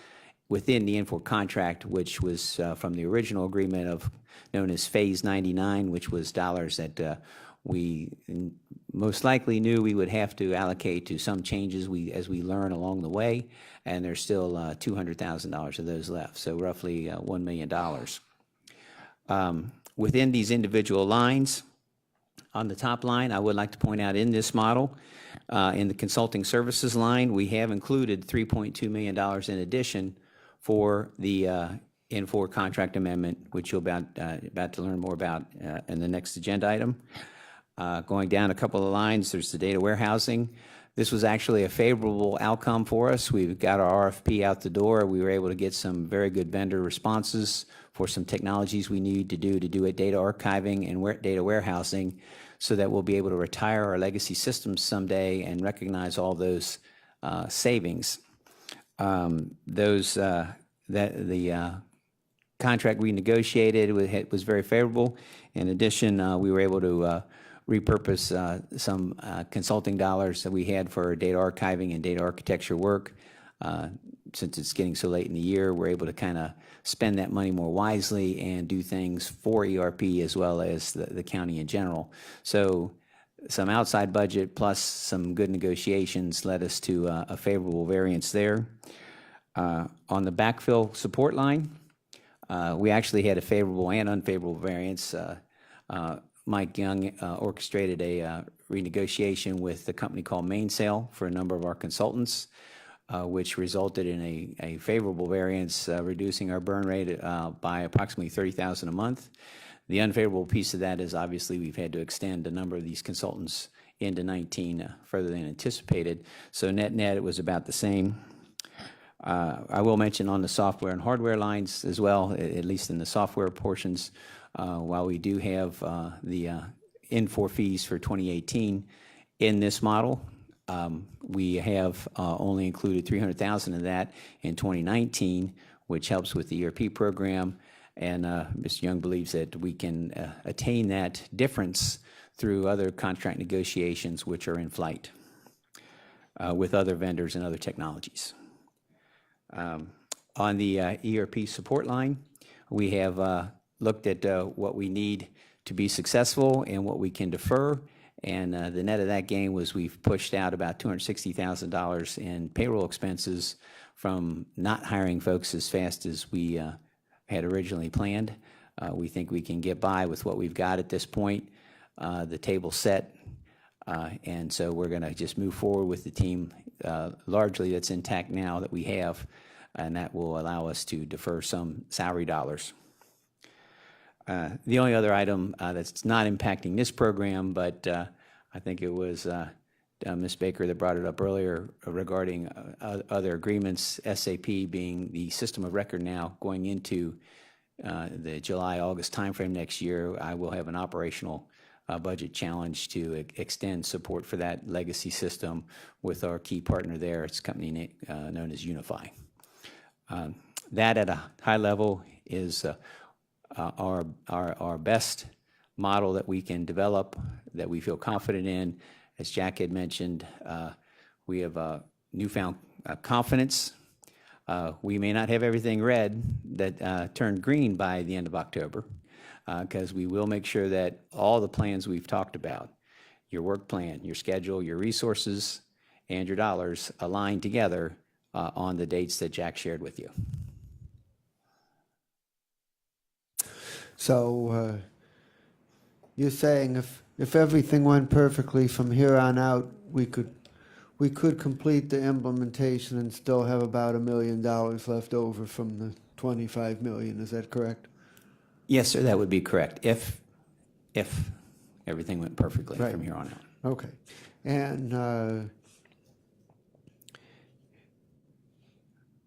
Speaker 14: within the Infor contract, which was from the original agreement of known as Phase 99, which was dollars that we most likely knew we would have to allocate to some changes as we learn along the way, and there's still $200,000 of those left, so roughly $1 million. Within these individual lines, on the top line, I would like to point out in this model, in the consulting services line, we have included $3.2 million in addition for the Infor contract amendment, which you'll about to learn more about in the next agenda item. Going down a couple of lines, there's the data warehousing. This was actually a favorable outcome for us. We've got our RFP out the door. We were able to get some very good vendor responses for some technologies we need to do at data archiving and data warehousing, so that we'll be able to retire our legacy systems someday and recognize all those savings. The contract we negotiated was very favorable. In addition, we were able to repurpose some consulting dollars that we had for data archiving and data architecture work. Since it's getting so late in the year, we're able to kind of spend that money more wisely and do things for ERP as well as the county in general. So some outside budget plus some good negotiations led us to a favorable variance there. On the backfill support line, we actually had a favorable and unfavorable variance. Mike Young orchestrated a renegotiation with a company called Mainsail for a number of our consultants, which resulted in a favorable variance, reducing our burn rate by approximately $30,000 a month. The unfavorable piece of that is obviously we've had to extend a number of these consultants into 19 further than anticipated. So net, it was about the same. I will mention on the software and hardware lines as well, at least in the software portions, while we do have the Infor fees for 2018 in this model, we have only included $300,000 of that in 2019, which helps with the ERP program. And Mr. Young believes that we can attain that difference through other contract negotiations which are in flight with other vendors and other technologies. On the ERP support line, we have looked at what we need to be successful and what we can defer. And the net of that gain was we've pushed out about $260,000 in payroll expenses from not hiring folks as fast as we had originally planned. We think we can get by with what we've got at this point. The table set And so we're going to just move forward with the team largely that's intact now that we have, and that will allow us to defer some salary dollars. The only other item that's not impacting this program, but I think it was Ms. Baker that brought it up earlier regarding other agreements, SAP being the system of record now going into the July, August timeframe next year. I will have an operational budget challenge to extend support for that legacy system with our key partner there. It's a company known as Unify. That at a high level is our best model that we can develop, that we feel confident in. As Jack had mentioned, we have newfound confidence. We may not have everything red that turned green by the end of October, because we will make sure that all the plans we've talked about, your work plan, your schedule, your resources, and your dollars align together on the dates that Jack shared with you.
Speaker 1: So you're saying if everything went perfectly from here on out, we could complete the implementation and still have about $1 million left over from the 25 million. Is that correct?
Speaker 14: Yes, sir, that would be correct, if everything went perfectly
Speaker 1: Right.
Speaker 14: from here on out.
Speaker 1: Okay. And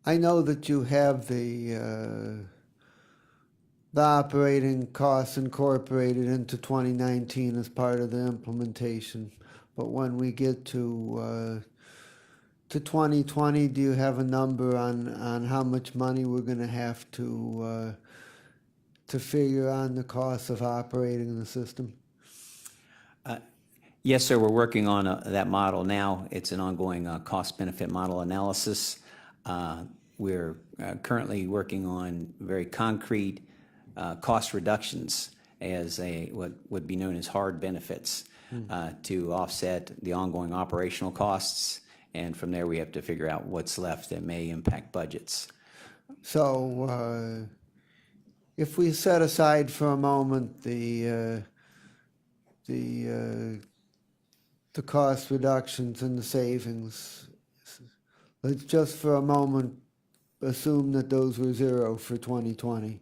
Speaker 1: I know that you have the operating costs incorporated into 2019 as part of the implementation, but when we get to 2020, do you have a number on how much money we're going to have to figure on the cost of operating the system?
Speaker 14: Yes, sir, we're working on that model now. It's an ongoing cost-benefit model analysis. We're currently working on very concrete cost reductions as what would be known as hard benefits to offset the ongoing operational costs. And from there, we have to figure out what's left that may impact budgets.
Speaker 1: So if we set aside for a moment the cost reductions and the savings, let's just for a moment assume that those were zero for 2020.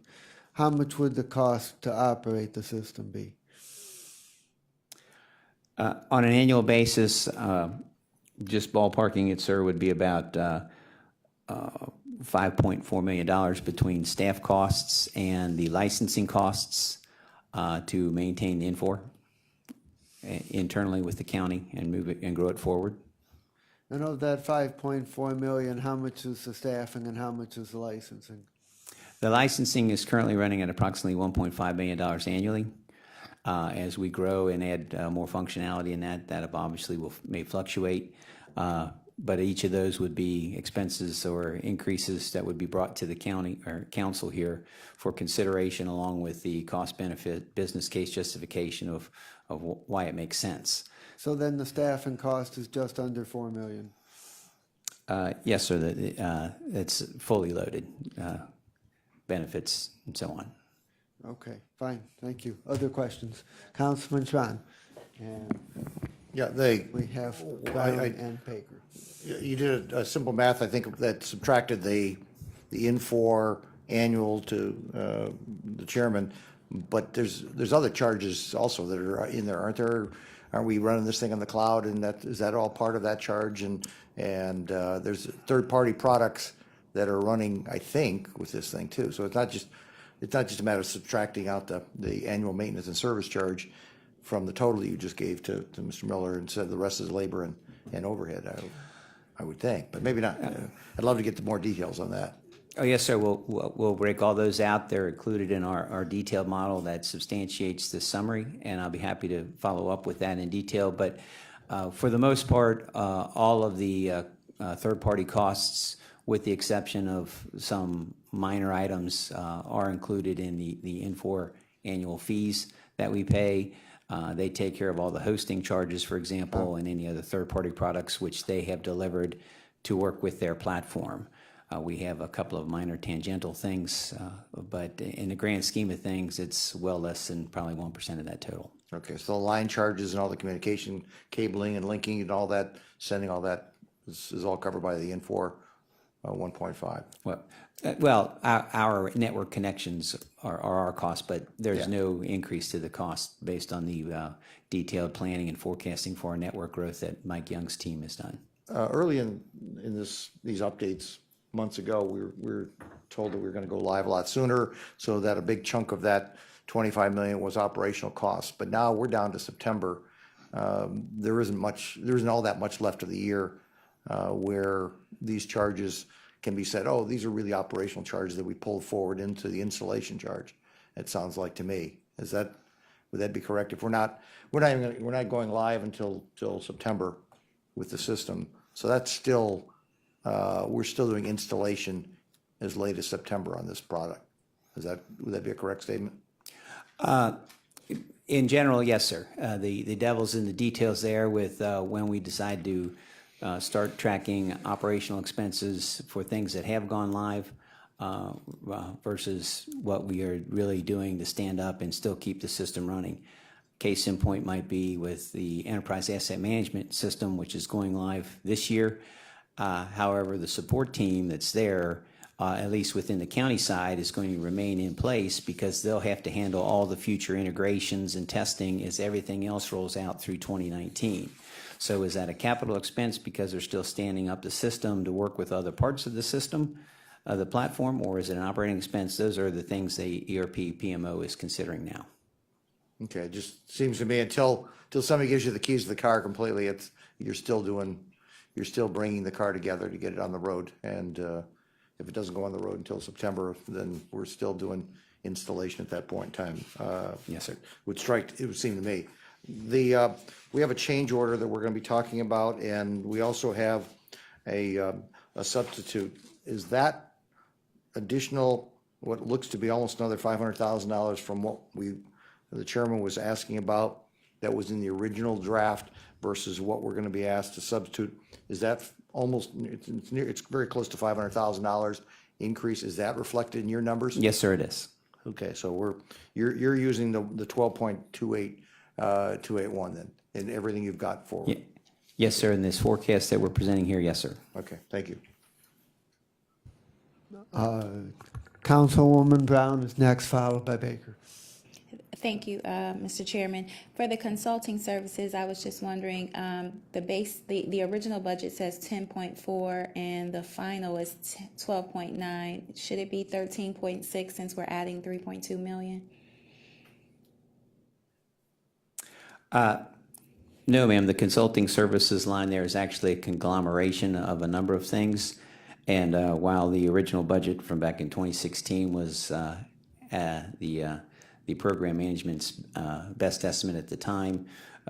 Speaker 1: How much would the cost to operate the system be?
Speaker 14: On an annual basis, just ballparking it, sir, would be about $5.4 million between staff costs and the licensing costs to maintain the Infor internally with the county and move it and grow it forward.
Speaker 1: And of that 5.4 million, how much is the staffing and how much is the licensing?
Speaker 14: The licensing is currently running at approximately $1.5 million annually. As we grow and add more functionality in that obviously may fluctuate. But each of those would be expenses or increases that would be brought to the county or council here for consideration, along with the cost-benefit business case justification of why it makes sense.
Speaker 1: So then the staffing cost is just under 4 million.
Speaker 14: Yes, sir. It's fully loaded, benefits and so on.
Speaker 1: Okay, fine, thank you. Other questions? Councilman Schwan? And
Speaker 7: Yeah,
Speaker 1: we have Brown and Baker.
Speaker 7: you did a simple math, I think, that subtracted the Infor annual to the chairman, but there's other charges also that are in there, aren't there? Aren't we running this thing on the cloud, and is that all part of that charge? And there's third-party products that are running, I think, with this thing too. So it's not just a matter of subtracting out the annual maintenance and service charge from the total that you just gave to Mr. Miller and said the rest is labor and overhead, I would think, but maybe not. I'd love to get more details on that.
Speaker 14: Oh, yes, sir. We'll break all those out. They're included in our detailed model that substantiates the summary, and I'll be happy to follow up with that in detail. But for the most part, all of the third-party costs, with the exception of some minor items, are included in the Infor annual fees that we pay. They take care of all the hosting charges, for example, and any other third-party products which they have delivered to work with their platform. We have a couple of minor tangential things, but in the grand scheme of things, it's well less than probably 1% of that total.
Speaker 7: Okay, so the line charges and all the communication, cabling and linking and all that, sending all that is all covered by the Infor 1.5.
Speaker 14: Well, our network connections are our cost, but there's
Speaker 7: Yeah.
Speaker 14: no increase to the cost based on the detailed planning and forecasting for our network growth that Mike Young's team has done.
Speaker 7: Early in these updates, months ago, we were told that we were going to go live a lot sooner, so that a big chunk of that 25 million was operational costs. But now we're down to September. There isn't all that much left of the year where these charges can be said, oh, these are really operational charges that we pulled forward into the installation charge. It sounds like to me. Would that be correct? If we're not going live until September with the system, so that's still we're still doing installation as late as September on this product. Would that be a correct statement?
Speaker 14: In general, yes, sir. The devil's in the details there with when we decide to start tracking operational expenses for things that have gone live versus what we are really doing to stand up and still keep the system running. Case in point might be with the Enterprise Asset Management System, which is going live this year. However, the support team that's there, at least within the county side, is going to remain in place because they'll have to handle all the future integrations and testing as everything else rolls out through 2019. So is that a capital expense because they're still standing up the system to work with other parts of the system, the platform, or is it an operating expense? Those are the things the ERP PMO is considering now.
Speaker 7: Okay, it just seems to me until somebody gives you the keys to the car completely, you're still bringing the car together to get it on the road. And if it doesn't go on the road until September, then we're still doing installation at that point in time.
Speaker 14: Yes, sir.
Speaker 7: It would seem to me. We have a change order that we're going to be talking about, and we also have a substitute. Is that additional, what looks to be almost another $500,000 from what the chairman was asking about, that was in the original draft versus what we're going to be asked to substitute? Is that almost, it's very close to $500,000 increase? Is that reflected in your numbers?
Speaker 14: Yes, sir, it is.
Speaker 7: Okay, so you're using the 12.281 then, in everything you've got forward?
Speaker 14: Yes, sir. In this forecast that we're presenting here, yes, sir.
Speaker 7: Okay, thank you.
Speaker 1: Councilwoman Brown is next, followed by Baker.
Speaker 6: Thank you, Mr. Chairman. For the consulting services, I was just wondering, the original budget says 10.4 and the final is 12.9. Should it be 13.6 since we're adding 3.2 million?
Speaker 14: No, ma'am. The consulting services line there is actually a conglomeration of a number of things. And while the original budget from back in 2016 was the program management's best estimate at the time,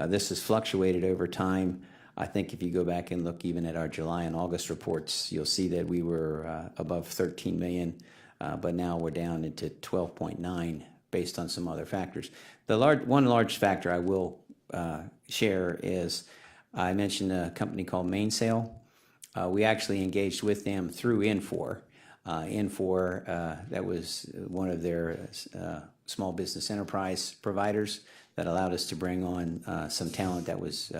Speaker 14: this has fluctuated over time. I think if you go back and look even at our July and August reports, you'll see that we were above 13 million, but now we're down into 12.9 based on some other factors. One large factor I will share is I mentioned a company called Mainsail. We actually engaged with them through Infor. That was one of their small business enterprise providers that allowed us to bring on some talent that was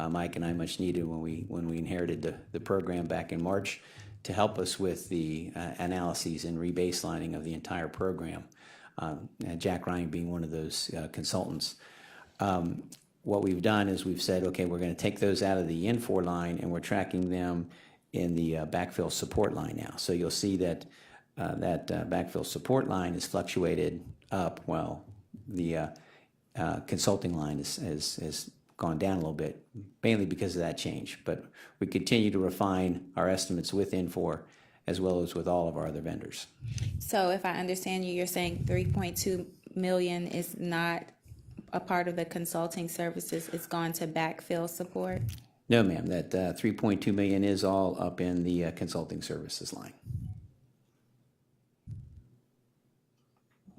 Speaker 14: Mike and I much needed when we inherited the program back in March to help us with the analyses and rebaselining of the entire program. Jack Ryan being one of those consultants. What we've done is we've said, okay, we're going to take those out of the Infor line and we're tracking them in the backfill support line now. So you'll see that backfill support line has fluctuated up while the consulting line has gone down a little bit, mainly because of that change. But we continue to refine our estimates with Infor as well as with all of our other vendors.
Speaker 6: So if I understand you, you're saying 3.2 million is not a part of the consulting services, it's gone to backfill support?
Speaker 14: No, ma'am, that 3.2 million is all up in the consulting services line.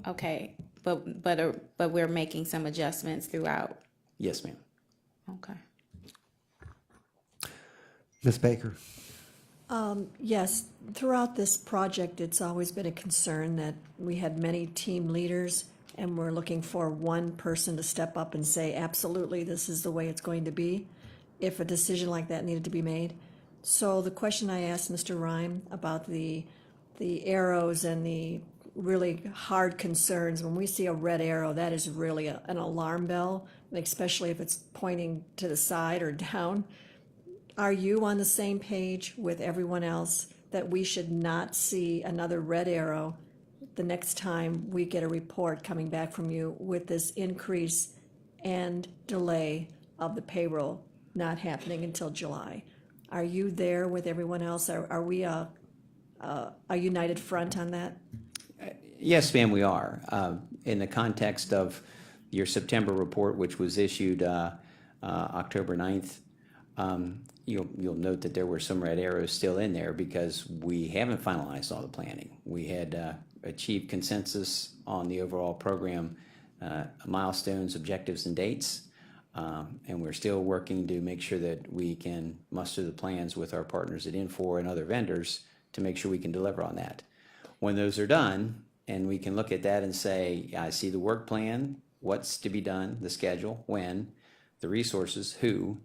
Speaker 6: Okay, but we're making some adjustments throughout?
Speaker 14: Yes, ma'am.
Speaker 6: Okay.
Speaker 1: Ms. Baker.
Speaker 10: Yes, throughout this project, it's always been a concern that we had many team leaders, and we're looking for one person to step up and say, absolutely, this is the way it's going to be, if a decision like that needed to be made. So the question I asked Mr. Rhyme about the arrows and the really hard concerns, when we see a red arrow, that is really an alarm bell, and especially if it's pointing to the side or down. Are you on the same page with everyone else that we should not see another red arrow the next time we get a report coming back from you with this increase and delay of the payroll not happening until July? Are you there with everyone else? Are we a united front on that?
Speaker 14: Yes, ma'am, we are. In the context of your September report, which was issued October 9th, you'll note that there were some red arrows still in there because we haven't finalized all the planning. We had achieved consensus on the overall program milestones, objectives, and dates, and we're still working to make sure that we can muster the plans with our partners at Infor and other vendors to make sure we can deliver on that. When those are done, and we can look at that and say, I see the work plan, what's to be done, the schedule, when, the resources, who,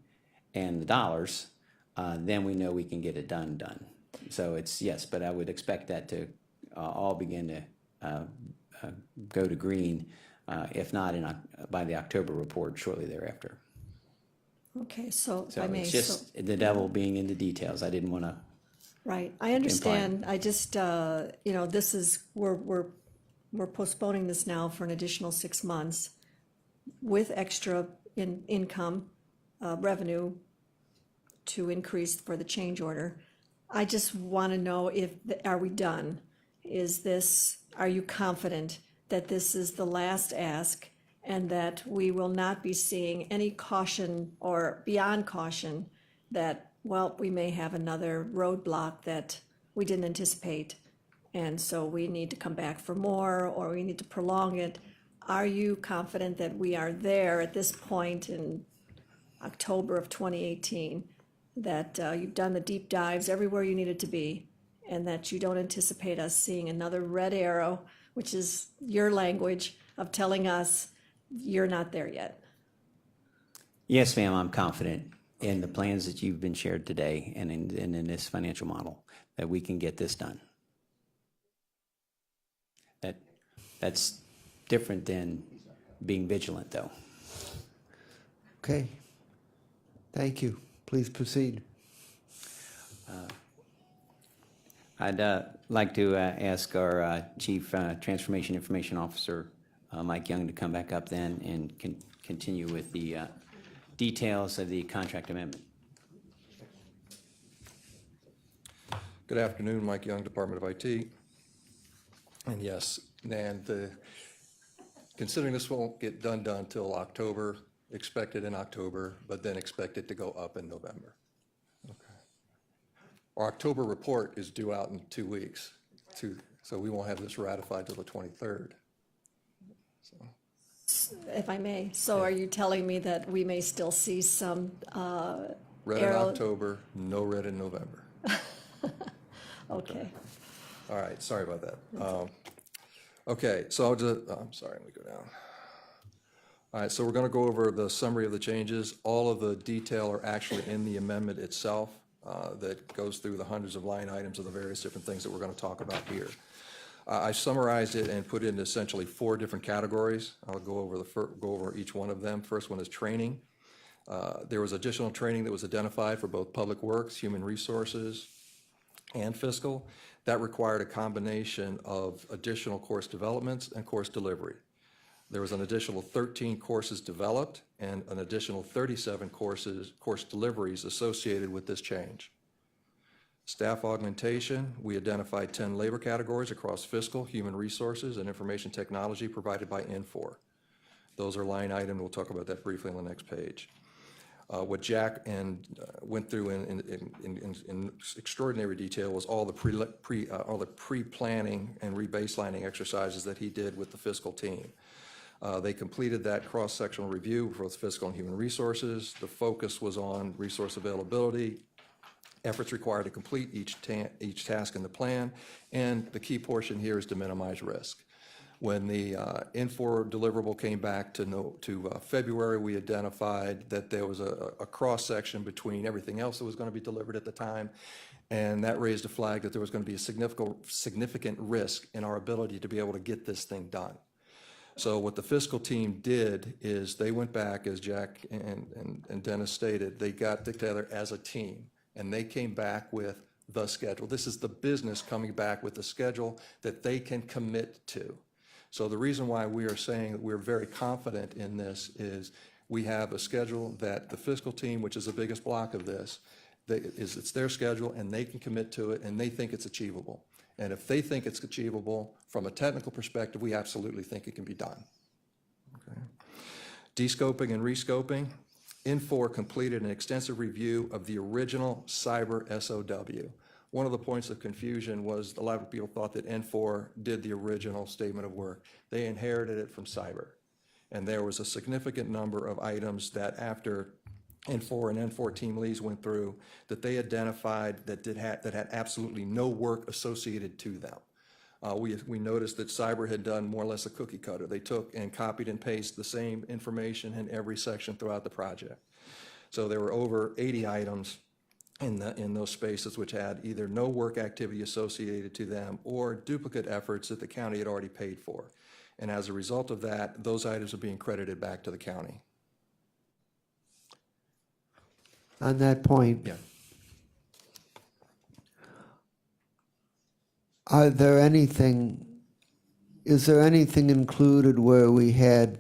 Speaker 14: and the dollars, then we know we can get it done. So it's, yes, but I would expect that to all begin to go to green, if not by the October report shortly thereafter.
Speaker 10: Okay, so if
Speaker 14: So
Speaker 10: I may.
Speaker 14: it's just the devil being in the details. I didn't want to.
Speaker 10: Right, I understand. I just, this is, we're postponing this now for an additional 6 months with extra income, revenue to increase for the change order. I just want to know are we done? Are you confident that this is the last ask and that we will not be seeing any caution or beyond caution that, well, we may have another roadblock that we didn't anticipate, and so we need to come back for more, or we need to prolong it? Are you confident that we are there at this point in October of 2018, that you've done the deep dives everywhere you needed to be, and that you don't anticipate us seeing another red arrow, which is your language of telling us you're not there yet?
Speaker 14: Yes, ma'am, I'm confident in the plans that you've been shared today and in this financial model that we can get this done. That's different than being vigilant, though.
Speaker 1: Okay. Thank you. Please proceed.
Speaker 14: I'd like to ask our Chief Transformation Information Officer, Mike Young, to come back up then and continue with the details of the contract amendment.
Speaker 4: Good afternoon, Mike Young, Department of IT. And yes, Nan, considering this won't get done till October, expect it in October, but then expect it to go up in November. Okay. Our October report is due out in 2 weeks, so we won't have this ratified till the 23rd.
Speaker 10: If I may, so are you telling me that we may still see some
Speaker 4: Red in October, no red in November.
Speaker 10: Okay.
Speaker 4: All right, sorry about that. Okay, so I'll just, I'm sorry, let me go down. All right, so we're going to go over the summary of the changes. All of the detail are actually in the amendment itself that goes through the hundreds of line items of the various different things that we're going to talk about here. I summarized it and put it into essentially 4 different categories. I'll go over each one of them. First one is training. There was additional training that was identified for both Public Works, Human Resources, and Fiscal. That required a combination of additional course developments and course delivery. There was an additional 13 courses developed and an additional 37 course deliveries associated with this change. Staff augmentation, we identified 10 labor categories across Fiscal, Human Resources, and Information Technology provided by Infor. Those are line items. We'll talk about that briefly on the next page. What Jack went through in extraordinary detail was all the pre-planning and rebaselining exercises that he did with the Fiscal team. They completed that cross-sectional review for both Fiscal and Human Resources. The focus was on resource availability, efforts required to complete each task in the plan, and the key portion here is to minimize risk. When the N4 deliverable came back to February, we identified that there was a cross-section between everything else that was going to be delivered at the time, and that raised a flag that there was going to be a significant risk in our ability to be able to get this thing done. So what the fiscal team did is they went back, as Jack and Dennis stated, they got together as a team, and they came back with the schedule. This is the business coming back with a schedule that they can commit to. So the reason why we are saying that we're very confident in this is we have a schedule that the fiscal team, which is the biggest block of this, it's their schedule and they can commit to it and they think it's achievable. And if they think it's achievable from a technical perspective, we absolutely think it can be done. Okay. Descoping and rescoping. N4 completed an extensive review of the original cyber SOW. One of the points of confusion was a lot of people thought that N4 did the original statement of work. They inherited it from cyber. And there was a significant number of items that after N4 and N4 team leads went through, that they identified that had absolutely no work associated to them. We noticed that cyber had done more or less a cookie cutter. They took and copied and pasted the same information in every section throughout the project. So there were over 80 items in those spaces which had either no work activity associated to them or duplicate efforts that the county had already paid for. And as a result of that, those items are being credited back to the county.
Speaker 1: On that point,
Speaker 4: Yeah.
Speaker 1: is there anything included where we had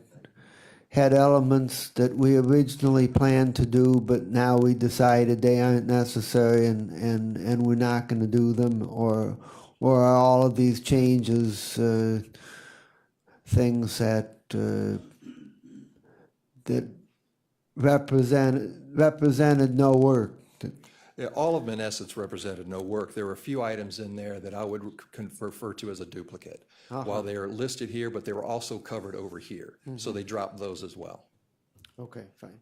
Speaker 1: elements that we originally planned to do, but now we decided they aren't necessary and we're not going to do them? Or are all of these changes things that represented no work?
Speaker 4: Yeah, all of them in essence represented no work. There were a few items in there that I would refer to as a duplicate. While they are listed here, but they were also covered over here. So they dropped those as well.
Speaker 1: Okay, fine.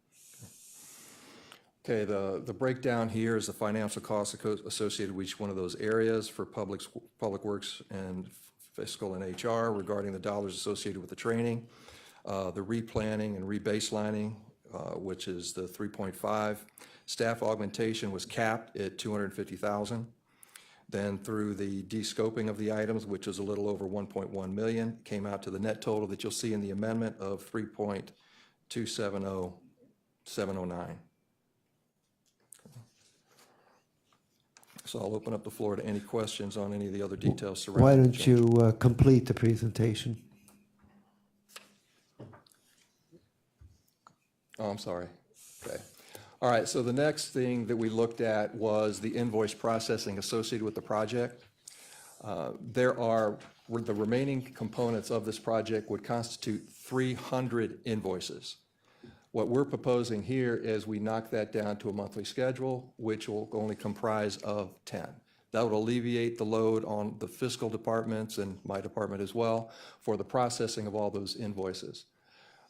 Speaker 4: Okay, the breakdown here is the financial costs associated with each one of those areas for public works and fiscal and HR regarding the dollars associated with the training, the replanning and rebaselining, which is the 3.5. Staff augmentation was capped at $250,000. Then through the descoping of the items, which is a little over 1.1 million, came out to the net total that you'll see in the amendment of 3.270709. So I'll open up the floor to any questions on any of the other details surrounding.
Speaker 1: Why
Speaker 4: the
Speaker 1: don't
Speaker 4: change.
Speaker 1: you complete the presentation?
Speaker 4: Oh, I'm sorry. Okay. All right, so the next thing that we looked at was the invoice processing associated with the project. The remaining components of this project would constitute 300 invoices. What we're proposing here is we knock that down to a monthly schedule, which will only comprise of 10. That would alleviate the load on the fiscal departments and my department as well for the processing of all those invoices.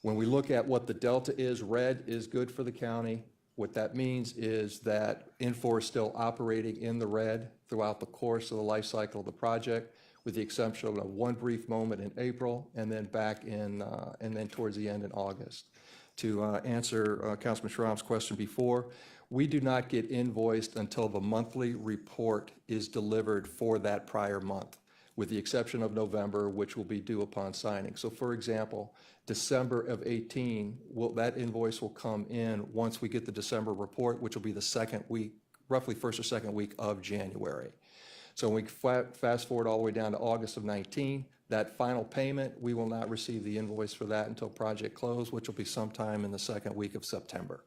Speaker 4: When we look at what the delta is, red is good for the county. What that means is that N4 is still operating in the red throughout the course of the life cycle of the project, with the exception of one brief moment in April and then back in, and then towards the end in August. To answer Councilman Schramm's question before, we do not get invoiced until the monthly report is delivered for that prior month, with the exception of November, which will be due upon signing. So for example, December of 18, that invoice will come in once we get the December report, which will be the second week, roughly first or second week of January. So when we fast forward all the way down to August of 19, that final payment, we will not receive the invoice for that until project close, which will be sometime in the second week of September.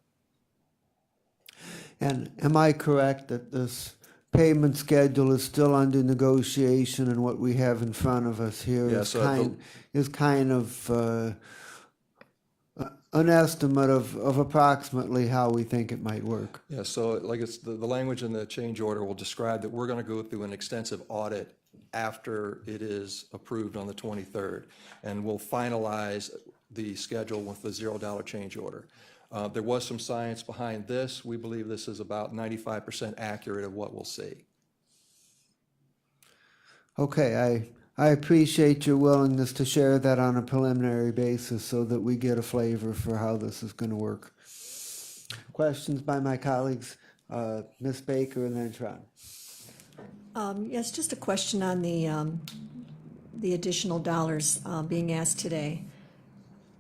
Speaker 1: And am I correct that this payment schedule is still under negotiation, and what we have in front of us here
Speaker 4: Yes,
Speaker 1: is kind of an estimate of approximately how we think it might work?
Speaker 4: Yeah, so like it's the language in the change order will describe that we're going to go through an extensive audit after it is approved on the 23rd, and we'll finalize the schedule with the $0 change order. There was some science behind this. We believe this is about 95% accurate of what we'll see.
Speaker 1: Okay, I appreciate your willingness to share that on a preliminary basis so that we get a flavor for how this is going to work. Questions by my colleagues? Ms. Baker and then Tron.
Speaker 10: Yes, just a question on the additional dollars being asked today.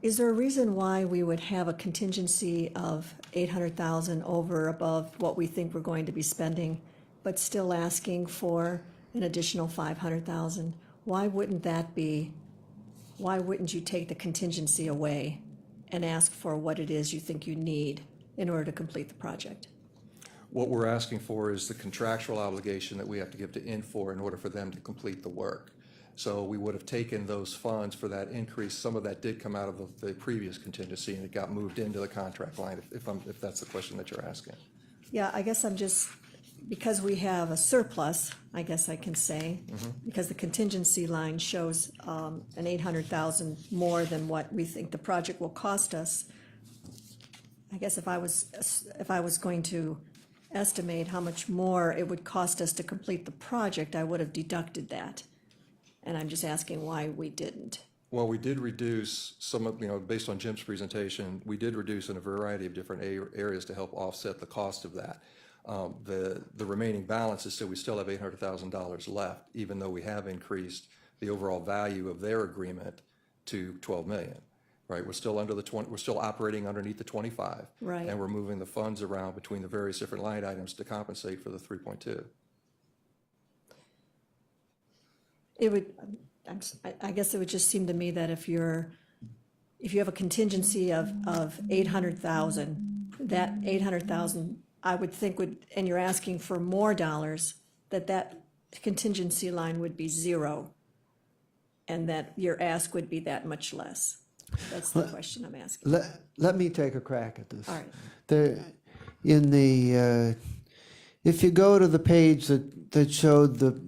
Speaker 10: Is there a reason why we would have a contingency of 800,000 over above what we think we're going to be spending, but still asking for an additional 500,000? Why wouldn't you take the contingency away and ask for what it is you think you need in order to complete the project?
Speaker 4: What we're asking for is the contractual obligation that we have to give to Infor in order for them to complete the work. So we would have taken those funds for that increase. Some of that did come out of the previous contingency, and it got moved into the contract line, if that's the question that you're asking.
Speaker 10: Yeah, I guess I'm just, because we have a surplus, I guess I can say, because the contingency line shows an 800,000 more than what we think the project will cost us. I guess if I was going to estimate how much more it would cost us to complete the project, I would have deducted that. And I'm just asking why we didn't.
Speaker 4: Well, we did reduce some of, based on Jim's presentation, we did reduce in a variety of different areas to help offset the cost of that. The remaining balance is still, we still have $800,000 left, even though we have increased the overall value of their agreement to 12 million. Right, we're still under the 20, we're still operating underneath the 25.
Speaker 10: Right.
Speaker 4: And we're moving the funds around between the various different line items to compensate for the 3.2.
Speaker 10: It would, I guess it would just seem to me that if you have a contingency of 800,000, that 800,000, I would think and you're asking for more dollars, that contingency line would be zero, and that your ask would be that much less. That's the question I'm asking.
Speaker 1: Let me take a crack at this.
Speaker 10: All right.
Speaker 1: If you go to the page that showed the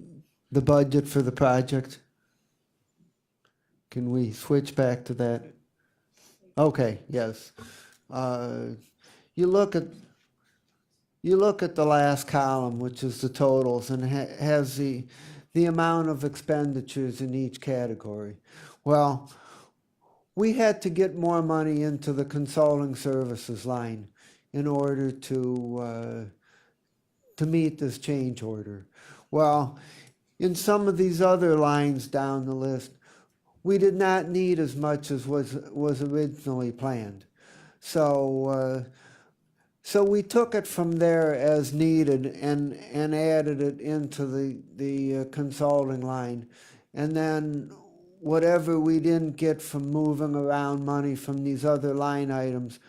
Speaker 1: budget for the project, can we switch back to that? Okay, yes. You look at the last column, which is the totals, and has the amount of expenditures in each category. Well, we had to get more money into the consulting services line in order to meet this change order. Well, in some of these other lines down the list, we did not need as much as was originally planned. So we took it from there as needed and added it into the consulting line. And then whatever we didn't get from moving around money from these other line items,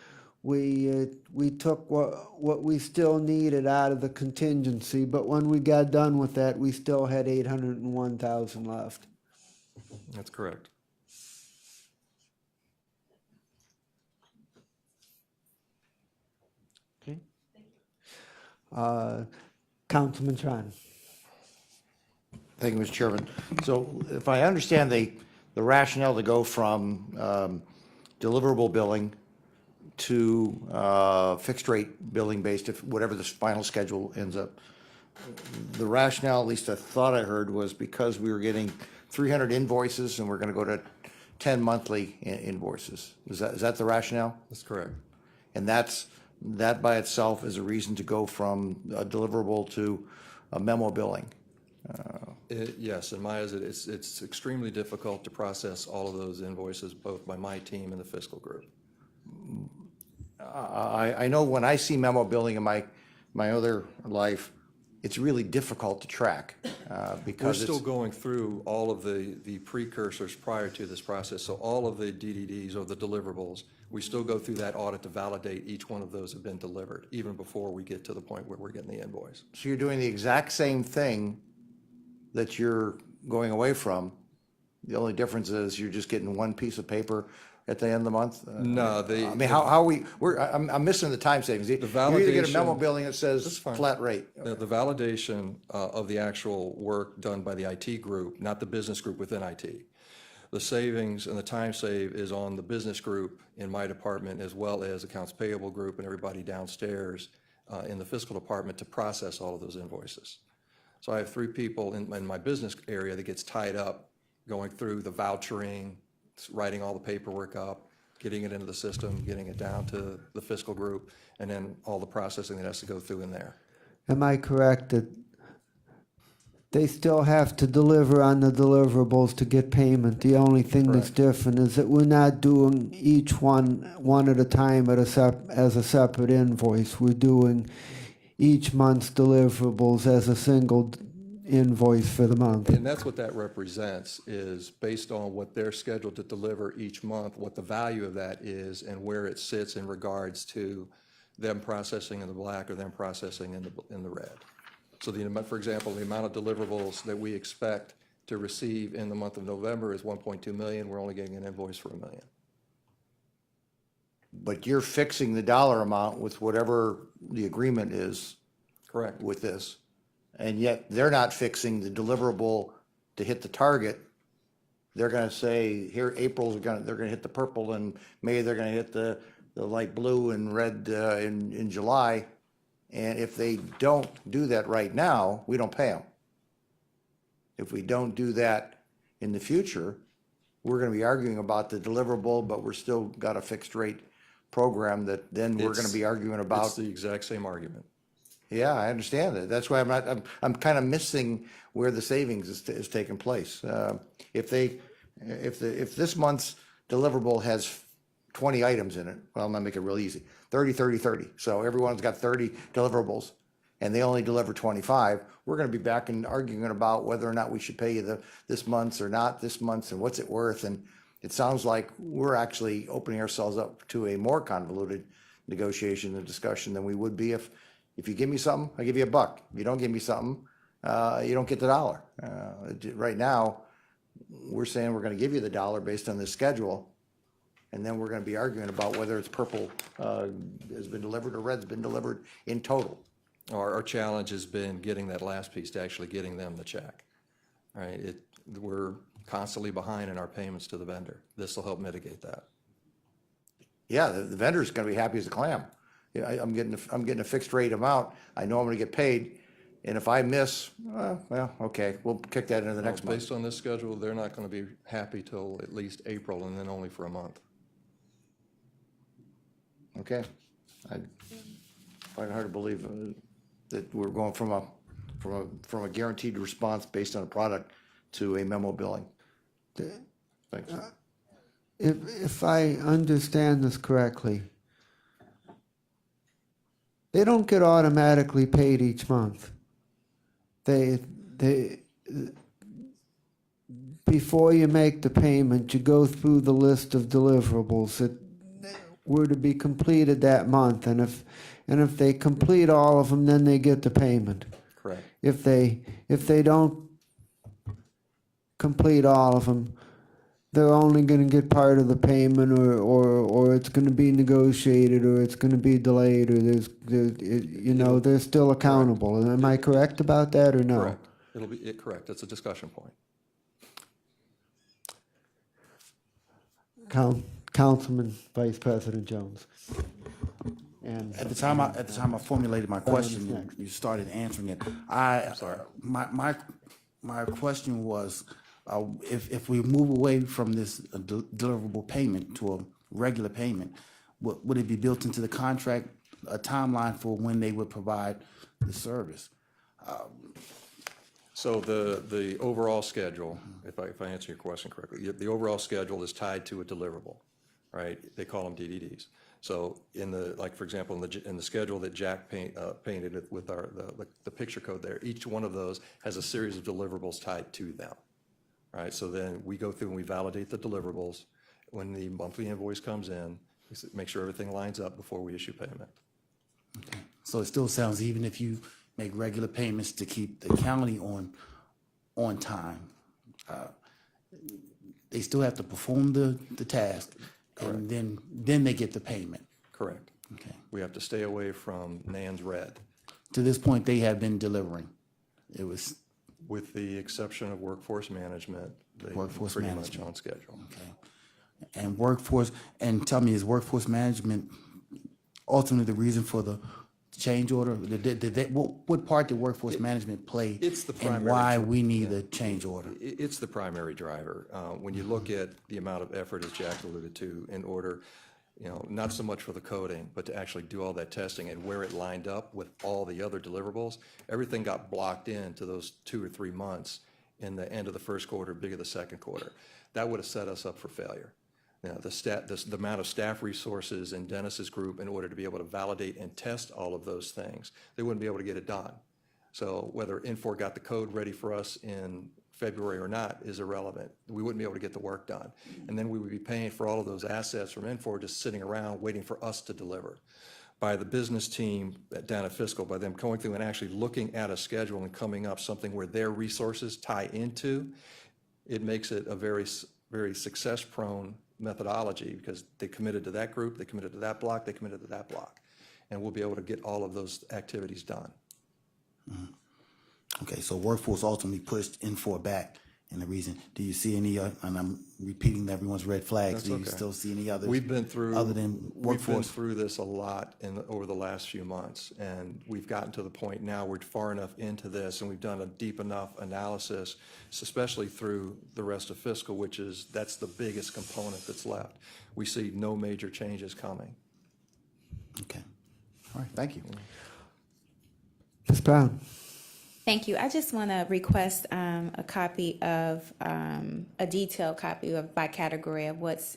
Speaker 1: we took what we still needed out of the contingency, but when we got done with that, we still had 801,000 left.
Speaker 4: That's correct.
Speaker 1: Okay. Councilman Tron.
Speaker 7: Thank you, Mr. Chairman. So if I understand the rationale to go from deliverable billing to fixed rate billing based, if whatever the final schedule ends up, the rationale, at least I thought I heard, was because we were getting 300 invoices and we're going to go to 10 monthly invoices. Is that the rationale?
Speaker 4: That's correct.
Speaker 7: And that by itself is a reason to go from a deliverable to a memo billing.
Speaker 4: Yes, and Maya, it's extremely difficult to process all of those invoices, both by my team and the fiscal group.
Speaker 7: I know when I see memo billing in my other life, it's really difficult to track because
Speaker 4: We're still going through all of the precursors prior to this process. So all of the DDDs or the deliverables, we still go through that audit to validate each one of those have been delivered, even before we get to the point where we're getting the invoice.
Speaker 7: So you're doing the exact same thing that you're going away from. The only difference is you're just getting one piece of paper at the end of the month?
Speaker 4: No,
Speaker 7: I mean, I'm missing the time savings. You either get a memo billing that says flat rate.
Speaker 4: The validation of the actual work done by the IT group, not the business group within IT. The savings and the time save is on the business group in my department, as well as accounts payable group and everybody downstairs in the fiscal department to process all of those invoices. So I have 3 people in my business area that gets tied up going through the vouchering, writing all the paperwork up, getting it into the system, getting it down to the fiscal group, and then all the processing that has to go through in there.
Speaker 1: Am I correct that they still have to deliver on the deliverables to get payment? The only thing that's different is that we're not doing each one at a time as a separate invoice. We're doing each month's deliverables as a single invoice for the month.
Speaker 4: And that's what that represents, is based on what they're scheduled to deliver each month, what the value of that is, and where it sits in regards to them processing in the black or them processing in the red. So for example, the amount of deliverables that we expect to receive in the month of November is 1.2 million. We're only getting an invoice for $1 million.
Speaker 7: But you're fixing the dollar amount with whatever the agreement is
Speaker 4: Correct.
Speaker 7: with this. And yet they're not fixing the deliverable to hit the target. They're gonna say, here, they're gonna hit the purple, and May they're gonna hit the light blue and red in July. And if they don't do that right now, we don't pay them. If we don't do that in the future, we're gonna be arguing about the deliverable, but we're still got a fixed rate program that then we're gonna be arguing
Speaker 4: It's
Speaker 7: about.
Speaker 4: the exact same argument.
Speaker 7: Yeah, I understand that. That's why I'm kind of missing where the savings is taking place. If this month's deliverable has 20 items in it, well, I'm gonna make it real easy. 30, 30, 30. So everyone's got 30 deliverables and they only deliver 25. We're gonna be back and arguing about whether or not we should pay you this month's or not this month's and what's it worth. And it sounds like we're actually opening ourselves up to a more convoluted negotiation and discussion than we would be if you give me something, I give you $1. If you don't give me something, you don't get the dollar. Right now, we're saying we're gonna give you the dollar based on this schedule, and then we're gonna be arguing about whether it's purple has been delivered or red's been delivered in total.
Speaker 4: Our challenge has been getting that last piece to actually getting them the check. All right, we're constantly behind in our payments to the vendor. This will help mitigate that.
Speaker 7: Yeah, the vendor's gonna be happy as a clam. Yeah, I'm getting a fixed rate amount. I know I'm gonna get paid, and if I miss, well, okay, we'll kick that into the next month.
Speaker 4: Based on this schedule, they're not going to be happy till at least April, and then only for a month.
Speaker 7: Okay. I find it hard to believe that we're going from a guaranteed response based on a product to a memo billing. Thanks.
Speaker 1: If I understand this correctly, they don't get automatically paid each month. They before you make the payment, you go through the list of deliverables that were to be completed that month, and if they complete all of them, then they get the payment.
Speaker 4: Correct.
Speaker 1: If they don't complete all of them, they're only going to get part of the payment, or it's going to be negotiated, or it's going to be delayed, or they're still accountable. Am I correct about that, or no?
Speaker 4: Correct. It'll be correct. It's a discussion point.
Speaker 1: Councilman Vice President Jones. And
Speaker 3: At the time I formulated my question, you started answering it. I'm sorry. My question was, if we move away from this deliverable payment to a regular payment, would it be built into the contract, a timeline for when they would provide the service?
Speaker 4: So the overall schedule, if I answer your question correctly, the overall schedule is tied to a deliverable, right? They call them DDDs. So for example, in the schedule that Jack painted with the picture code there, each one of those has a series of deliverables tied to them, right? So then we go through and we validate the deliverables. When the monthly invoice comes in, we make sure everything lines up before we issue payment.
Speaker 3: Okay. So it still sounds, even if you make regular payments to keep the county on time, they still have to perform the task, and then they get the payment.
Speaker 4: Correct.
Speaker 3: Okay.
Speaker 4: We have to stay away from NAN's red.
Speaker 3: To this point, they have been delivering. It was
Speaker 4: With the exception of workforce management, they
Speaker 3: Workforce
Speaker 4: pretty much
Speaker 3: management.
Speaker 4: on schedule.
Speaker 3: And workforce, and tell me, is workforce management ultimately the reason for the change order? What part did workforce management play?
Speaker 4: It's the
Speaker 3: in
Speaker 4: primary
Speaker 3: why
Speaker 4: dri-
Speaker 3: we need a change order?
Speaker 4: It's the primary driver. When you look at the amount of effort, as Jack alluded to, in order, not so much for the coding, but to actually do all that testing and where it lined up with all the other deliverables, everything got blocked into those 2 or 3 months in the end of the first quarter, beginning of the second quarter. That would have set us up for failure. The amount of staff resources in Dennis's group in order to be able to validate and test all of those things, they wouldn't be able to get it done. So whether Infor got the code ready for us in February or not is irrelevant. We wouldn't be able to get the work done. And then we would be paying for all of those assets from Infor just sitting around waiting for us to deliver. By the business team down at Fiscal, by them going through and actually looking at a schedule and coming up something where their resources tie into, it makes it a very, very success-prone methodology because they committed to that group, they committed to that block, they committed to that block. And we'll be able to get all of those activities done.
Speaker 3: Okay, so workforce ultimately pushed Infor back. And the reason, do you see any, and I'm repeating everyone's red flags,
Speaker 4: That's
Speaker 3: do you
Speaker 4: okay.
Speaker 3: still see any others?
Speaker 4: We've been through.
Speaker 3: Other than
Speaker 4: We've been
Speaker 3: workforce?
Speaker 4: through this a lot over the last few months, and we've gotten to the point now we're far enough into this, and we've done a deep enough analysis, especially through the rest of fiscal, that's the biggest component that's left. We see no major changes coming.
Speaker 3: Okay, all right, thank you.
Speaker 1: Ms. Brown?
Speaker 6: Thank you. I just want to request a copy of, a detailed copy of by category of what's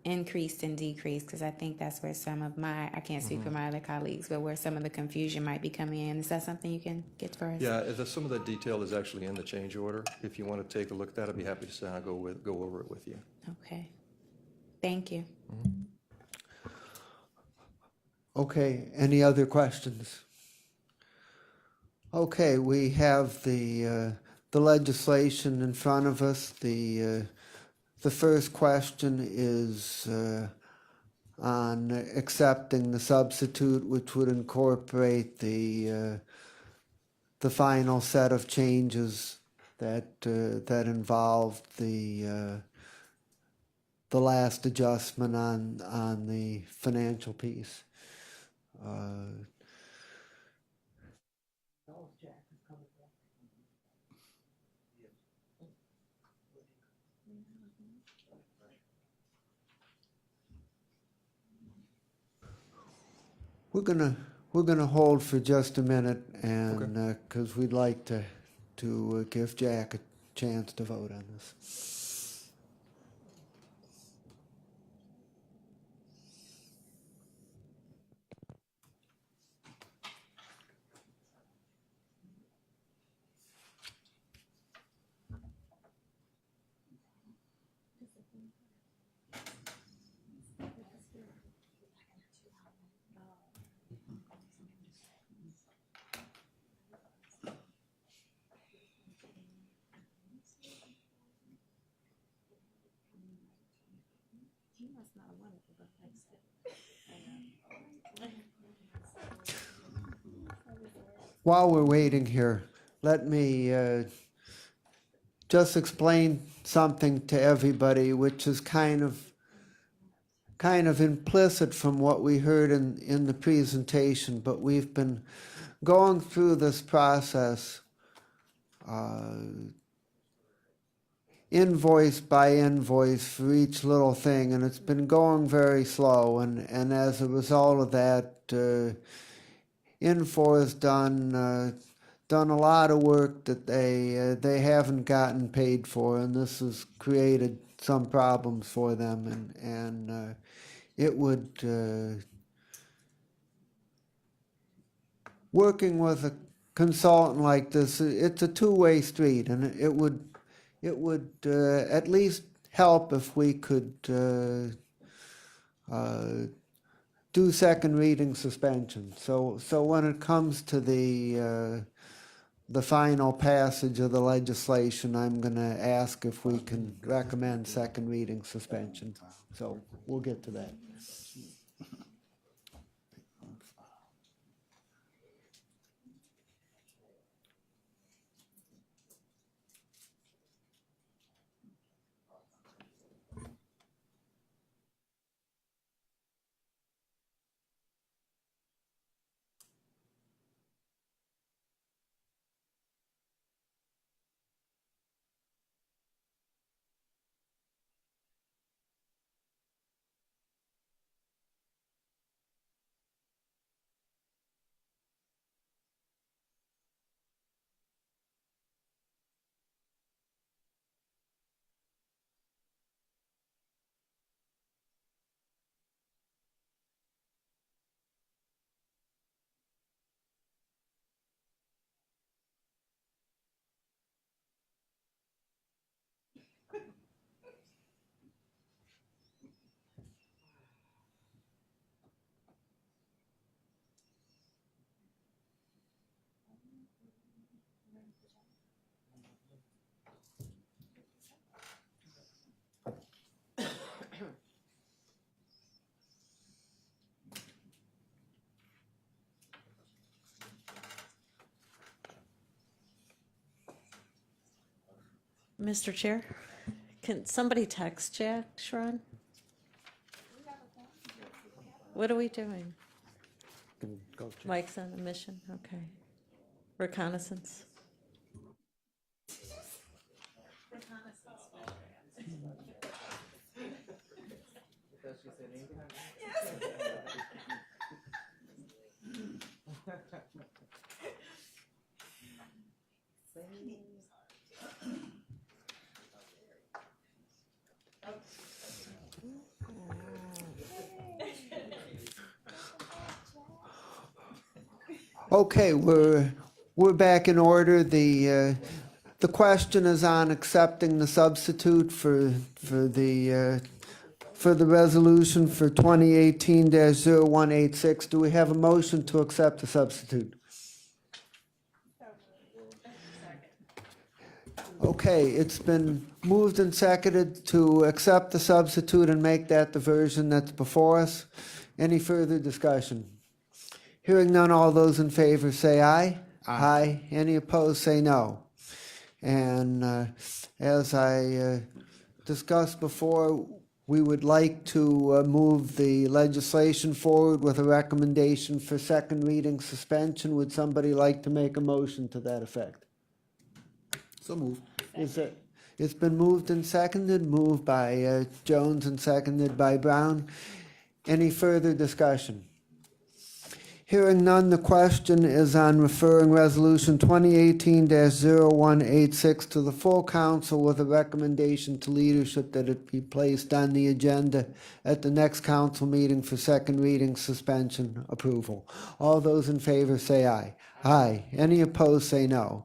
Speaker 6: increased and decreased, because I think that's where some of I can't speak for my other colleagues, but where some of the confusion might be coming in. Is that something you can get for us?
Speaker 4: Yeah, some of that detail is actually in the change order. If you want to take a look at that, I'd be happy to sit down and go over it with you.
Speaker 6: Okay. Thank you.
Speaker 1: Okay, any other questions? Okay, we have the legislation in front of us. The first question is on accepting the substitute, which would incorporate the final set of changes that involved the last adjustment on the financial piece. We're gonna hold for just a minute, and because we'd like to give Jack a chance to vote on this. While we're waiting here, let me just explain something to everybody, which is kind of implicit from what we heard in the presentation, but we've been going through this process invoice by invoice for each little thing, and it's been going very slow, and as a result of that, Infor has done a lot of work that they haven't gotten paid for, and this has created some problems for them, and it would working with a consultant like this, it's a two-way street, and it would at least help if we could do second reading suspension. So when it comes to the final passage of the legislation, I'm going to ask if we can recommend second reading suspension. So we'll get to that.
Speaker 15: Mr. Chair, can somebody text Jack Schron? What are we doing? Mike's on a mission, okay. Reconnaissance.
Speaker 1: Okay, we're back in order. The question is on accepting the substitute for the resolution for 2018-0186. Do we have a motion to accept the substitute? Okay, it's been moved and seconded to accept the substitute and make that the version that's before us. Any further discussion? Hearing none, all those in favor say aye. Aye. Any opposed, say no. And as I discussed before, we would like to move the legislation forward with a recommendation for second reading suspension. Would somebody like to make a motion to that effect?
Speaker 3: So moved.
Speaker 1: It's been moved and seconded, moved by Jones and seconded by Brown. Any further discussion? Hearing none, the question is on referring Resolution 2018-0186 to the full council with a recommendation to leadership that it be placed on the agenda at the next council meeting for second reading suspension approval. All those in favor say aye. Aye. Any opposed say no.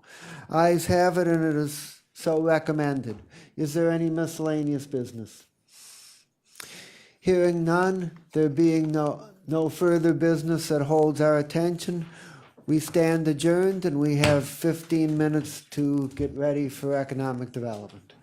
Speaker 1: Ayes have it, and it is so recommended. Is there any miscellaneous business? Hearing none, there being no further business that holds our attention, we stand adjourned, and we have 15 minutes to get ready for economic development.